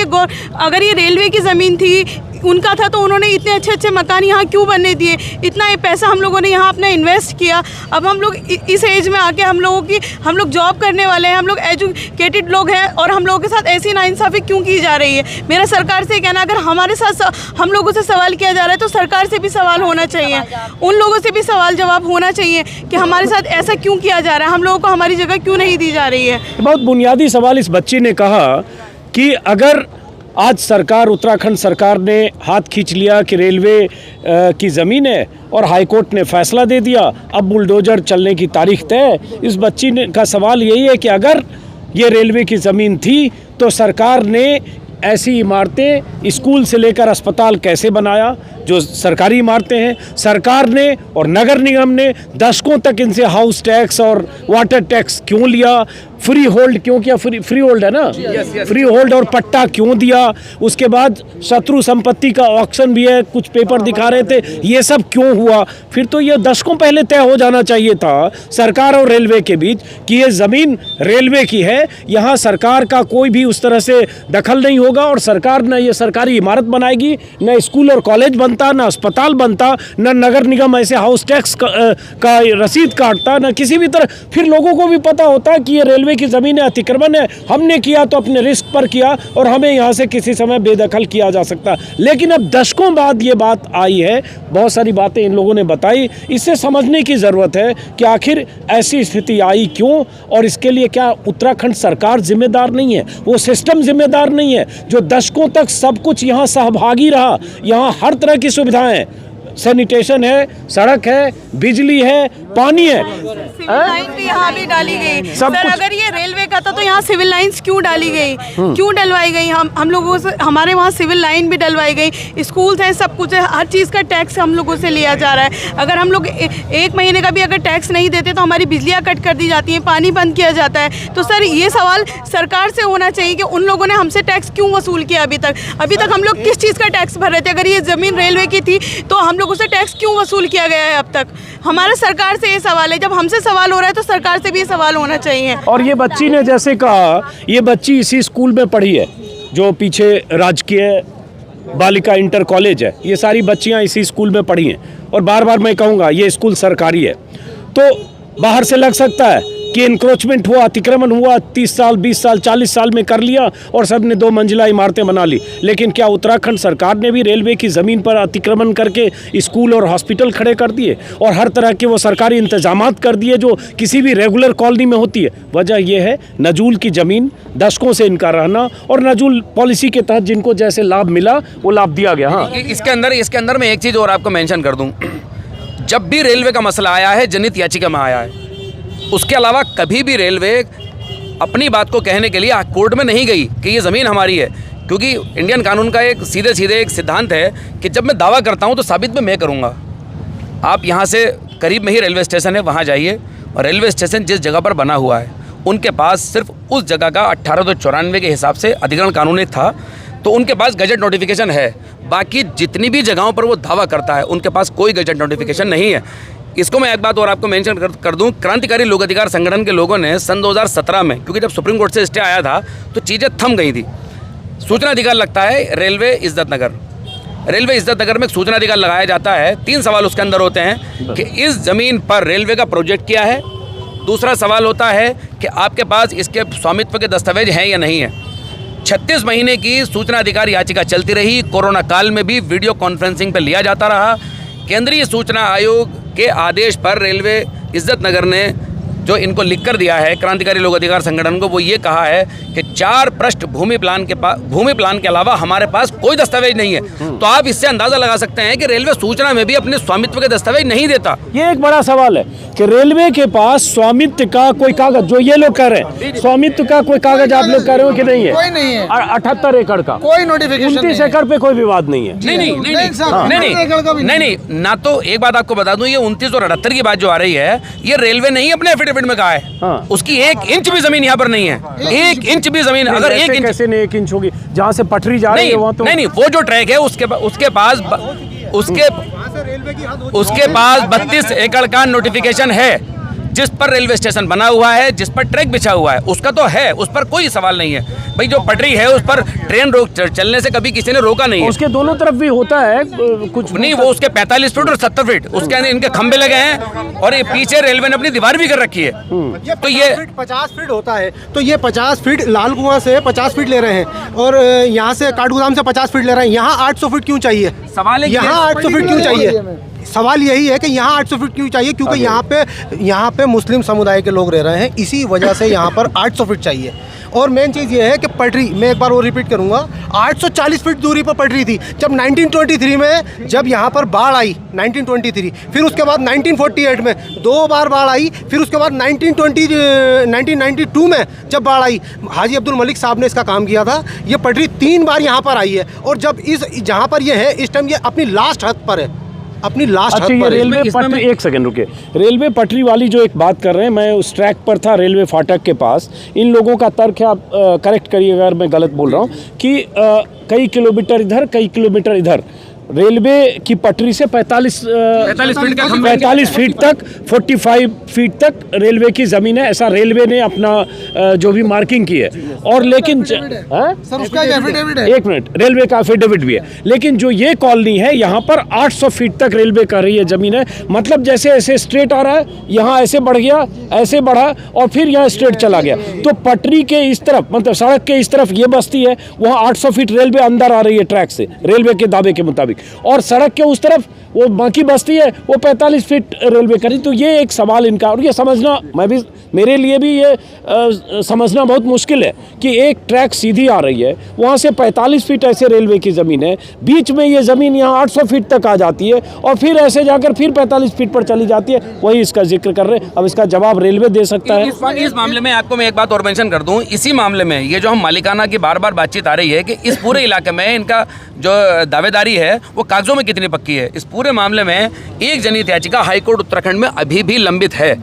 ये रेलवे की ज़मीन थी, उनका था, तो उन्होंने इतने अच्छे अच्छे मकान यहाँ क्यों बनने दिए? इतना पैसा हम लोगों ने यहाँ अपना इन्वेस्ट किया। अब हम लोग इस एज में आके हम लोग जॉब करने वाले हैं, हम लोग एजुकेटेड लोग हैं, और हम लोगों के साथ ऐसी नाइंसाफ़ी क्यों की जा रही है? मेरा सरकार से कहना, अगर हमारे साथ हम लोगों से सवाल किया जा रहा है तो सरकार से भी सवाल होना चाहिए, उन लोगों से भी सवाल जवाब होना चाहिए कि हमारे साथ ऐसा क्यों किया जा रहा है, हम लोगों को हमारी जगह क्यों नहीं दी जा रही है।
बहुत बुनियादी सवाल इस बच्ची ने कहा कि अगर आज सरकार, उत्तराखंड सरकार ने हाथ खींच लिया कि रेलवे की ज़मीन है और हाईकोर्ट ने फैसला दे दिया, अब बुलडोजर चलने की तारीख तय। इस बच्ची ने का सवाल यही है कि अगर ये रेलवे की ज़मीन थी तो सरकार ने ऐसी इमारतें स्कूल से लेकर अस्पताल कैसे बनाया, जो सरकारी इमारतें हैं? सरकार ने और नगर निगम ने दशकों तक इनसे हाउस टैक्स और वाटर टैक्स क्यों लिया? फ्री होल्ड क्यों किया? फ्री होल्ड है ना, फ्री होल्ड और पट्टा क्यों दिया? उसके बाद शत्रु संपत्ति का ऑक्शन भी है, कुछ पेपर दिखा रहे थे, ये सब क्यों हुआ? फिर तो ये दशकों पहले तय हो जाना चाहिए था सरकार और रेलवे के बीच कि ये ज़मीन रेलवे की है, यहाँ सरकार का कोई भी उस तरह से दखल नहीं होगा, और सरकार न ये सरकारी इमारत बनाएगी, न स्कूल और कॉलेज बनता, न अस्पताल बनता, न नगर निगम ऐसे हाउस टैक्स का रसीद काटता, न किसी भी तरह। फिर लोगों को भी पता होता कि ये रेलवे की ज़मीन है, अतिक्रमण है, हमने किया तो अपने रिस्क पर किया और हमें यहाँ से किसी समय बेदखल किया जा सकता। लेकिन अब दशकों बाद ये बात आई है, बहुत सारी बातें इन लोगों ने बताई, इससे समझने की ज़रूरत है कि आखिर ऐसी स्थिति आई क्यों, और इसके लिए क्या उत्तराखंड सरकार जिम्मेदार नहीं है, वो सिस्टम जिम्मेदार नहीं है जो दशकों तक सब कुछ यहाँ सहभागी रहा? यहाँ हर तरह की सुविधाएं हैं, सैनिटेशन है, सड़क है, बिजली है, पानी है,
सिविल लाइन भी यहाँ भी डाली गई। सर, अगर ये रेलवे का था तो यहाँ सिविल लाइंस क्यों डाली गई, क्यों डलवाई गई? हम लोगों से, हमारे वहाँ सिविल लाइन भी डलवाई गई, स्कूल्स हैं, सब कुछ है, हर चीज़ का टैक्स हम लोगों से लिया जा रहा है। अगर हम लोग एक महीने का भी अगर टैक्स नहीं देते तो हमारी बिजलियाँ कट कर दी जाती हैं, पानी बंद किया जाता है। तो सर, ये सवाल सरकार से होना चाहिए कि उन लोगों ने हमसे टैक्स क्यों वसूल किया अभी तक हम लोग किस चीज़ का टैक्स भर रहे थे? अगर ये ज़मीन रेलवे की थी तो हम लोगों से टैक्स क्यों वसूल किया गया है अब तक? हमारा सरकार से ये सवाल है, जब हमसे सवाल हो रहा है तो सरकार से भी ये सवाल होना चाहिए।
और ये बच्ची ने जैसे कहा, ये बच्ची इसी स्कूल में पढ़ी है जो पीछे राजकीय बालिका इंटर कॉलेज है, ये सारी बच्चियां इसी स्कूल में पढ़ी हैं, और बार बार मैं कहूँगा ये स्कूल सरकारी है। तो बाहर से लग सकता है कि इंक्रोचमेंट हुआ, अतिक्रमण हुआ, 30 साल 20 साल 40 साल में कर लिया और सब ने 2 मंजिला इमारतें बना ली। लेकिन क्या उत्तराखंड सरकार ने भी रेलवे की ज़मीन पर अतिक्रमण करके स्कूल और हॉस्पिटल खड़े कर दिए और हर तरह के वो सरकारी इंतजामात कर दिए जो किसी भी रेगुलर कॉलोनी में होती है? वजह यह है नजूल की ज़मीन, दशकों से इनका रहना, और नजूल पॉलिसी के तहत जिनको जैसे लाभ मिला वो लाभ दिया गया। हाँ,
इसके अंदर मैं एक चीज़ और आपको मेंशन कर दूं, जब भी रेलवे का मसला आया है जनहित याचिका में आया है, उसके अलावा कभी भी रेलवे अपनी बात को कहने के लिए कोर्ट में नहीं गई कि ये ज़मीन हमारी है, क्योंकि इंडियन कानून का एक सीधे एक सिद्धांत है कि जब मैं दावा करता हूँ तो साबित मैं करूँगा। आप यहाँ से करीब में ही रेलवे स्टेशन है, वहाँ जाइए, और रेलवे स्टेशन जिस जगह पर बना हुआ है उनके पास सिर्फ उस जगह का 1894 के हिसाब से अधिग्रहण कानून एक था, तो उनके पास गजट नोटिफिकेशन है। बाकी जितनी भी जगहों पर वो दावा करता है उनके पास कोई गजट नोटिफिकेशन नहीं है। इसको मैं एक बात और आपको मेंशन कर दूं, क्रांतिकारी लोक अधिकार संगठन के लोगों ने सन 2017 में, क्योंकि जब सुप्रीम कोर्ट से स्टे आया था तो चीज़ें थम गई थी, सूचना अधिकार लगता है रेलवे इज्जत नगर। रेलवे इज्जत नगर में सूचना अधिकार लगाया जाता है। 3 सवाल उसके अंदर होते हैं कि इस ज़मीन पर रेलवे का प्रोजेक्ट क्या है, दूसरा सवाल होता है कि आपके पास इसके स्वामित्व के दस्तावेज हैं या नहीं है। 36 महीने की सूचना अधिकार याचिका चलती रही। कोरोना काल में भी वीडियो कॉन्फ्रेंसिंग पर लिया जाता रहा। केंद्रीय सूचना आयोग के आदेश पर रेलवे इज्जत नगर ने जो इनको लिख कर दिया है क्रांतिकारी लोक अधिकार संगठन को, वो ये कहा है कि 4 पृष्ठ भूमि प्लान के अलावा हमारे पास कोई दस्तावेज नहीं है। तो आप इससे अंदाजा लगा सकते हैं कि रेलवे सूचना में भी अपने स्वामित्व के दस्तावेज नहीं देता।
ये एक बड़ा सवाल है कि रेलवे के पास स्वामित्व का कोई कागज, जो ये लोग कह रहे हैं स्वामित्व का कोई कागज आप लोग कह रहे हो कि नहीं है?
कोई नहीं है।
78 एकड़ का
कोई नोटिफिकेशन
29 एकड़ पे कोई विवाद नहीं है।
नहीं, ना तो एक बात आपको बता दूं, ये 29 और 78 की बात जो आ रही है, ये रेलवे नहीं अपने एफिडेविट में कहा है। उसकी 1 इंच भी जमीन यहाँ पर नहीं है। 1 इंच भी जमीन, अगर 1 इंच
कैसे नहीं 1 इंच होगी? जहाँ से पटरी जा रही है वहाँ तो
नहीं, वो जो ट्रैक है उसके पास 32 एकड़ का नोटिफिकेशन है, जिस पर रेलवे स्टेशन बना हुआ है, जिस पर ट्रैक बिछा हुआ है, उसका तो है, उस पर कोई सवाल नहीं है। भाई जो पटरी है उस पर ट्रेन चलने से कभी किसी ने रोका नहीं है।
उसके दोनों तरफ भी होता है कुछ
नहीं, वो उसके 45 फीट और 70 फीट उसके अंदर इनके खंबे लगे हैं और ये पीछे रेलवे ने अपनी दीवार भी कर रखी है।
तो ये 50 फीट होता है, तो ये 50 फीट लाल कुआं से 50 फीट ले रहे हैं और यहाँ से काठगोदाम से 50 फीट ले रहे हैं। यहाँ 800 फीट क्यों चाहिए?
सवाल है
यहाँ 800 फीट क्यों चाहिए? सवाल यही है कि यहाँ 800 फीट क्यों चाहिए? क्योंकि यहाँ पे मुस्लिम समुदाय के लोग रह रहे हैं, इसी वजह से यहाँ पर 800 फीट चाहिए। और मेन चीज़ ये है कि पटरी, मैं एक बार वो रिपीट करूँगा, 840 फीट दूरी पर पटरी थी। जब 1923 में जब यहाँ पर बाढ़ आई 1923, फिर उसके बाद 1948 में 2 बार बाढ़ आई, फिर उसके बाद 1992 में जब बाढ़ आई, हाजी अब्दुल मलिक साहब ने इसका काम किया था। ये पटरी 3 बार यहाँ पर आई है और जब जहाँ पर ये है इस टाइम ये अपनी लास्ट हद पर है, अपनी लास्ट हद पर।
रेलवे पटरी, एक सेकंड रुके, रेलवे पटरी वाली जो एक बात कर रहे हैं, मैं उस ट्रैक पर था रेलवे फाटक के पास। इन लोगों का तर्क है, आप करेक्ट करिए अगर मैं गलत बोल रहा हूँ, कि कई किलोमीटर इधर कई किलोमीटर इधर रेलवे की पटरी से 45 फीट तक 45 फीट तक रेलवे की ज़मीन है, ऐसा रेलवे ने अपना जो भी मार्किंग की है। और लेकिन
सर उसका एफिडेविट है,
1 मिनट, रेलवे का एफिडेविट भी है, लेकिन जो ये कॉलोनी है यहाँ पर 800 फीट तक रेलवे कर रही है ज़मीन है। मतलब जैसे ऐसे स्ट्रेट आ रहा है, यहाँ ऐसे बढ़ गया, ऐसे बढ़ा और फिर यहाँ स्ट्रेट चला गया। तो पटरी के इस तरफ, मतलब सड़क के इस तरफ ये बस्ती है, वहाँ 800 फीट रेलवे अंदर आ रही है ट्रैक से, रेलवे के दावे के मुताबिक, और सड़क के उस तरफ वो बाकी बस्ती है, वो 45 फीट रेलवे करी। तो ये एक सवाल इनका, और ये समझना मेरे लिए भी ये समझना बहुत मुश्किल है कि एक ट्रैक सीधी आ रही है, वहाँ से 45 फीट ऐसे रेलवे की ज़मीन है, बीच में ये ज़मीन यहाँ 800 फीट तक आ जाती है और फिर ऐसे जाकर फिर 45 फीट पर चली जाती है। वही इसका जिक्र कर रहे हैं। अब इसका जवाब रेलवे दे सकता है।
इस मामले में आपको मैं एक बात और मेंशन कर दूं, इसी मामले में ये जो हम मालिकाना की बार बार बातचीत आ रही है कि इस पूरे इलाके में इनका जो दावेदारी है वो कागजों में कितनी पक्की है। इस पूरे मामले में एक जनहित याचिका हाईकोर्ट उत्तराखंड में अभी भी लंबित है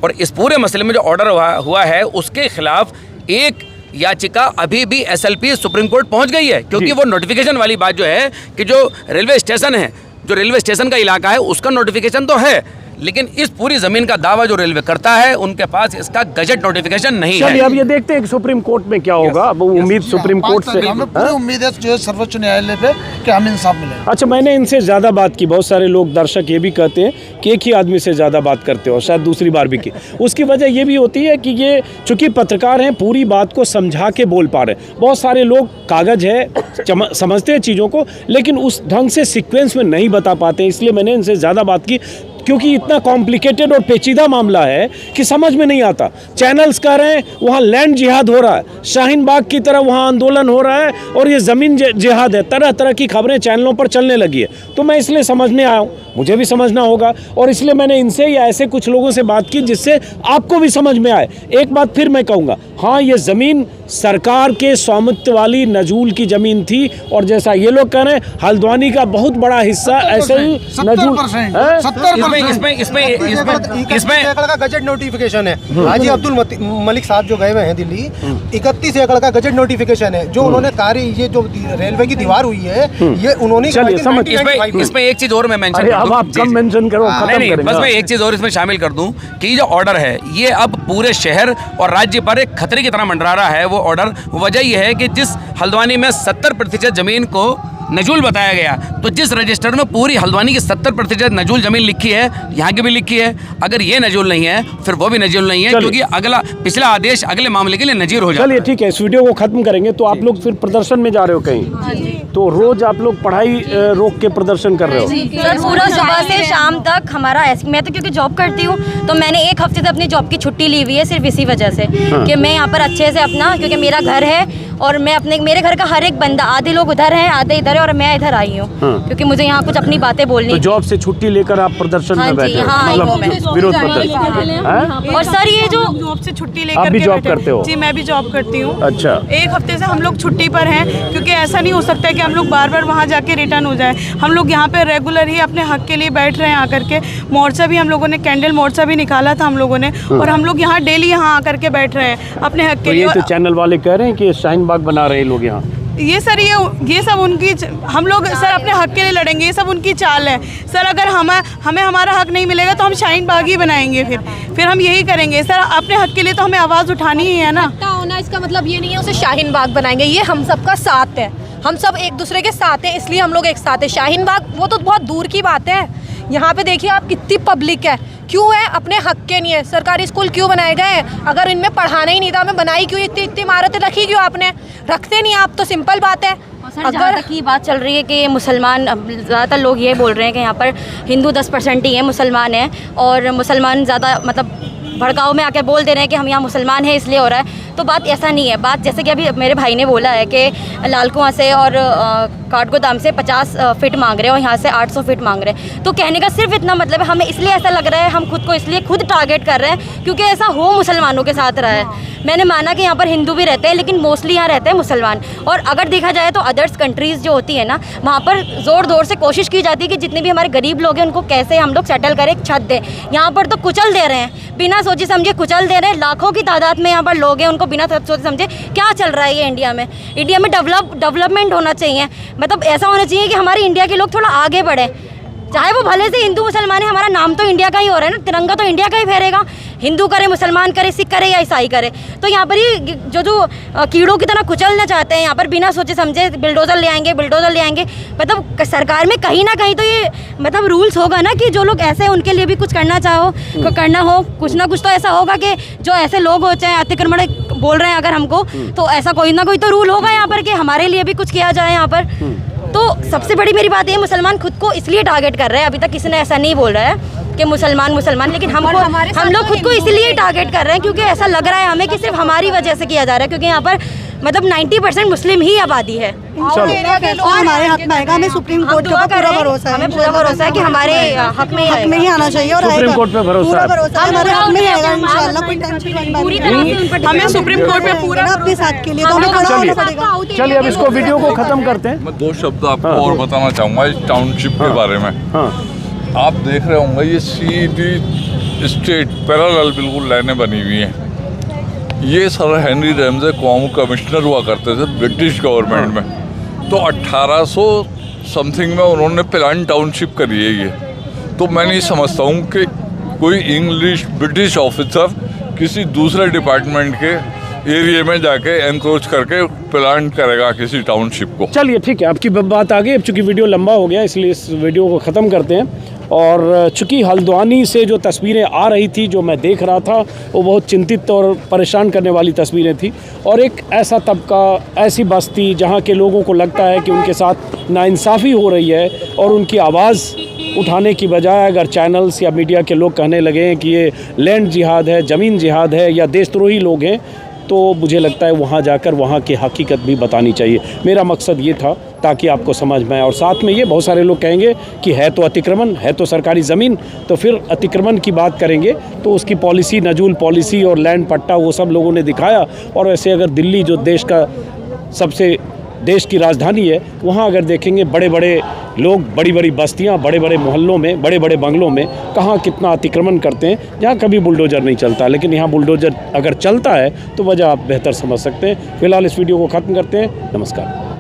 और इस पूरे मसले में जो ऑर्डर हुआ है उसके खिलाफ एक याचिका अभी भी एसएलपी सुप्रीम कोर्ट पहुंच गई है, क्योंकि वो नोटिफिकेशन वाली बात जो है कि जो रेलवे स्टेशन है, जो रेलवे स्टेशन का इलाका है, उसका नोटिफिकेशन तो है, लेकिन इस पूरी जमीन का दावा जो रेलवे करता है उनके पास इसका गजट नोटिफिकेशन नहीं है।
चलिए अब ये देखते हैं कि सुप्रीम कोर्ट में क्या होगा। अब उम्मीद सुप्रीम कोर्ट से,
हमें पूरी उम्मीद है जो सर्वोच्च न्यायालय पे कि हमें इंसाफ मिलेगा।
अच्छा, मैंने इनसे ज़्यादा बात की, बहुत सारे लोग दर्शक ये भी कहते हैं कि एक ही आदमी से ज़्यादा बात करते हो, शायद दूसरी बार भी की। उसकी वजह ये भी होती है कि ये चूँकि पत्रकार हैं, पूरी बात को समझा के बोल पा रहे हैं। बहुत सारे लोग कागज़ है समझते हैं चीज़ों को, लेकिन उस ढंग से सीक्वेंस में नहीं बता पाते, इसलिए मैंने इनसे ज़्यादा बात की, क्योंकि इतना कॉम्प्लिकेटेड और पेचीदा मामला है कि समझ में नहीं आता। चैनल्स कह रहे हैं वहाँ लैंड जिहाद हो रहा है, शाहीन बाग की तरह वहाँ आंदोलन हो रहा है और ये ज़मीन जिहाद है, तरह तरह की खबरें चैनलों पर चलने लगी है। तो मैं इसलिए समझने आया हूँ मुझे भी समझना होगा, और इसलिए मैंने इनसे या ऐसे कुछ लोगों से बात की जिससे आपको भी समझ में आए। एक बात फिर मैं कहूँगा, हाँ ये ज़मीन सरकार के स्वामित्व वाली नजूल की ज़मीन थी, और जैसा ये लोग कह रहे हैं हल्द्वानी का बहुत बड़ा हिस्सा ऐसे ही नजूल
इसमें एकड़ का गजट नोटिफिकेशन है। हाजी अब्दुल मलिक साहब जो गए हुए हैं दिल्ली, 31 एकड़ का गजट नोटिफिकेशन है जो उन्होंने कार्य, ये जो रेलवे की दीवार हुई है ये उन्होंने
इसमें एक चीज और मैं मेंशन कर दूं, आप कम मेंशन करो, नहीं बस मैं एक चीज और इसमें शामिल कर दूं कि जो ऑर्डर है ये अब पूरे शहर और राज्य पर एक खतरे की तरह मंडरा रहा है। वो ऑर्डर वजह यह है कि जिस हल्द्वानी में 70% जमीन को नजूल बताया गया, तो जिस रजिस्टर में पूरी हल्द्वानी की 70% नजूल जमीन लिखी है, यहाँ की भी लिखी है, अगर ये नजूल नहीं है फिर वो भी नजूल नहीं है, क्योंकि अगला पिछला आदेश अगले मामले के लिए नजीर हो जाता है।
चलिए ठीक है, इस वीडियो को खत्म करेंगे। तो आप लोग फिर प्रदर्शन में जा रहे हो कहीं? तो रोज आप लोग पढ़ाई रोक के प्रदर्शन कर रहे हो?
सर पूरा सुबह से शाम तक हमारा मैं तो क्योंकि जॉब करती हूँ तो मैंने एक हफ्ते से अपनी जॉब की छुट्टी ली हुई है सिर्फ इसी वजह से कि मैं यहाँ पर अच्छे से अपना, क्योंकि मेरा घर है और मैं अपने मेरे घर का हर एक बंदा, आधे लोग उधर हैं आधे इधर है, और मैं इधर आई हूँ क्योंकि मुझे यहाँ कुछ अपनी बातें बोलनी।
तो जॉब से छुट्टी लेकर आप प्रदर्शन में बैठे हो? मतलब विरोध प्रदर्शन।
और सर ये जो जॉब से छुट्टी लेकर
आप भी जॉब करते हो?
जी मैं भी जॉब करती हूँ।
अच्छा।
एक हफ्ते से हम लोग छुट्टी पर हैं क्योंकि ऐसा नहीं हो सकता कि हम लोग बार बार वहाँ जाके रिटर्न हो जाए। हम लोग यहाँ पे रेगुलर ही अपने हक के लिए बैठ रहे हैं आकर के। मोर्चा भी हम लोगों ने, कैंडल मोर्चा भी निकाला था हम लोगों ने, और हम लोग यहाँ डेली यहाँ आकर के बैठ रहे हैं अपने हक के लिए।
ये तो चैनल वाले कह रहे हैं कि शाहीन बाग बना रहे हैं लोग यहाँ।
ये सर ये सब उनकी, हम लोग सर अपने हक के लिए लड़ेंगे, ये सब उनकी चाल है सर। अगर हमें हमारा हक नहीं मिलेगा तो हम शाहीन बाग ही बनाएंगे, फिर हम यही करेंगे सर। अपने हक के लिए तो हमें आवाज़ उठानी ही है ना।
होना इसका मतलब ये नहीं है उसे शाहीन बाग बनाएंगे, ये हम सबका साथ है, हम सब एक दूसरे के साथ हैं, इसलिए हम लोग एक साथ हैं। शाहीन बाग वो तो बहुत दूर की बात है, यहाँ पे देखिए आप कितनी पब्लिक है, क्यों है? अपने हक के नहीं है। सरकारी स्कूल क्यों बनाए गए? अगर इनमें पढ़ाना ही नहीं था, हमें बनाई क्यों? इतनी इमारतें रखी क्यों आपने? रखते नहीं आप तो सिंपल बात है।
अगर की बात चल रही है कि मुसलमान, ज़्यादातर लोग ये बोल रहे हैं कि यहाँ पर हिंदू 10% ही है, मुसलमान हैं, और मुसलमान ज़्यादा मतलब भड़काऊ में आके बोल दे रहे हैं कि हम यहाँ मुसलमान हैं इसलिए हो रहा है। तो बात ऐसा नहीं है। बात जैसे कि अभी मेरे भाई ने बोला है कि लाल कुआं से और काठगोदाम से 50 फीट मांग रहे हैं और यहाँ से 800 फीट मांग रहे हैं। तो कहने का सिर्फ इतना मतलब है, हमें इसलिए ऐसा लग रहा है, हम खुद को इसलिए खुद टारगेट कर रहे हैं क्योंकि ऐसा हो मुसलमानों के साथ रहा है। मैंने माना कि यहाँ पर हिंदू भी रहते हैं लेकिन मोस्टली यहाँ रहते हैं मुसलमान। और अगर देखा जाए तो अदर्स कंट्रीज़ जो होती है ना, वहाँ पर ज़ोर से कोशिश की जाती है कि जितने भी हमारे गरीब लोग हैं उनको कैसे हम लोग सेटल करें, एक छत दें। यहाँ पर तो कुचल दे रहे हैं, बिना सोचे समझे कुचल दे रहे हैं। लाखों की तादाद में यहाँ पर लोग हैं, उनको बिना सोचे समझे। क्या चल रहा है ये इंडिया में? इंडिया में डेवलपमेंट होना चाहिए, मतलब ऐसा होना चाहिए कि हमारे इंडिया के लोग थोड़ा आगे बढ़े। चाहे वो भले से हिंदू मुसलमान है, हमारा नाम तो इंडिया का ही हो रहा है ना, तिरंगा तो इंडिया का ही फहरेगा। हिंदू करे, मुसलमान करे, सिख करे या ईसाई करे। तो यहाँ पर ही जो कीड़ों की तरह कुचलना चाहते हैं, यहाँ पर बिना सोचे समझे बिल्डोज़र ले आएंगे। मतलब सरकार में कहीं ना कहीं तो ये मतलब रूल्स होगा ना कि जो लोग ऐसे उनके लिए भी कुछ करना करना हो, कुछ ना कुछ तो ऐसा होगा कि जो ऐसे लोग हो, चाहे अतिक्रमण बोल रहे हैं अगर हमको, तो ऐसा कोई ना कोई तो रूल होगा यहाँ पर कि हमारे लिए भी कुछ किया जाए यहाँ पर। तो सबसे बड़ी मेरी बात ये, मुसलमान खुद को इसलिए टारगेट कर रहे हैं। अभी तक किसी ने ऐसा नहीं बोल रहा है कि मुसलमान, लेकिन हम लोग खुद को इसलिए टारगेट कर रहे हैं क्योंकि ऐसा लग रहा है हमें कि सिर्फ हमारी वजह से किया जा रहा है, क्योंकि यहाँ पर मतलब 90% मुस्लिम ही आबादी है।
हमारे हक में आएगा, हमें सुप्रीम कोर्ट का पूरा भरोसा है,
हमें पूरा भरोसा है कि हमारे हक में
ही आना चाहिए और
सुप्रीम कोर्ट पे भरोसा है,
हमारे हक में आएगा इंशाल्लाह। कोई टेंशन,
हमें सुप्रीम कोर्ट पे पूरा
अपने साथ के लिए तो हमें खड़ा होना पड़ेगा।
चलिए अब इसको वीडियो को खत्म करते हैं।
मैं 2 शब्द आपको और बताना चाहूँगा इस टाउनशिप के बारे में। आप देख रहे होंगे ये सीधी स्ट्रेट पैरेलल बिल्कुल लाइनें बनी हुई हैं। ये सर हेनरी रैमजे क्वामू कमिश्नर हुआ करते थे ब्रिटिश गवर्नमेंट में, तो 1800 समथिंग में उन्होंने प्लान टाउनशिप करी है ये। तो मैं नहीं समझता हूँ कि कोई इंग्लिश ब्रिटिश ऑफिसर किसी दूसरे डिपार्टमेंट के एरिया में जाके एनक्रोच करके प्लान करेगा किसी टाउनशिप को।
चलिए ठीक है, आपकी बात आ गई। अब चूँकि वीडियो लंबा हो गया इसलिए इस वीडियो को ख़त्म करते हैं। और चूँकि हल्द्वानी से जो तस्वीरें आ रही थी, जो मैं देख रहा था, वो बहुत चिंतित और परेशान करने वाली तस्वीरें थी। और एक ऐसा तबका, ऐसी बस्ती जहाँ के लोगों को लगता है कि उनके साथ नाइंसाफ़ी हो रही है, और उनकी आवाज़ उठाने की बजाय अगर चैनल्स या मीडिया के लोग कहने लगे हैं कि ये लैंड जिहाद है, ज़मीन जिहाद है या देशद्रोही लोग हैं, तो मुझे लगता है वहाँ जाकर वहाँ की हकीकत भी बतानी चाहिए। मेरा मकसद ये था ताकि आपको समझ में आए। और साथ में ये बहुत सारे लोग कहेंगे कि है तो अतिक्रमण, है तो सरकारी ज़मीन, तो फिर अतिक्रमण की बात करेंगे तो उसकी पॉलिसी, नजूल पॉलिसी और लैंड पट्टा वो सब लोगों ने दिखाया। और वैसे अगर दिल्ली जो देश की राजधानी है, वहाँ अगर देखेंगे बड़े बड़े लोग, बड़ी बड़ी बस्तियाँ, बड़े बड़े मोहल्लों में, बड़े बड़े बंगलों में कहाँ कितना अतिक्रमण करते हैं, जहाँ कभी बुलडोज़र नहीं चलता। लेकिन यहाँ बुलडोज़र अगर चलता है तो वजह आप बेहतर समझ सकते हैं। फिलहाल इस वीडियो को ख़त्म करते हैं। नमस्कार।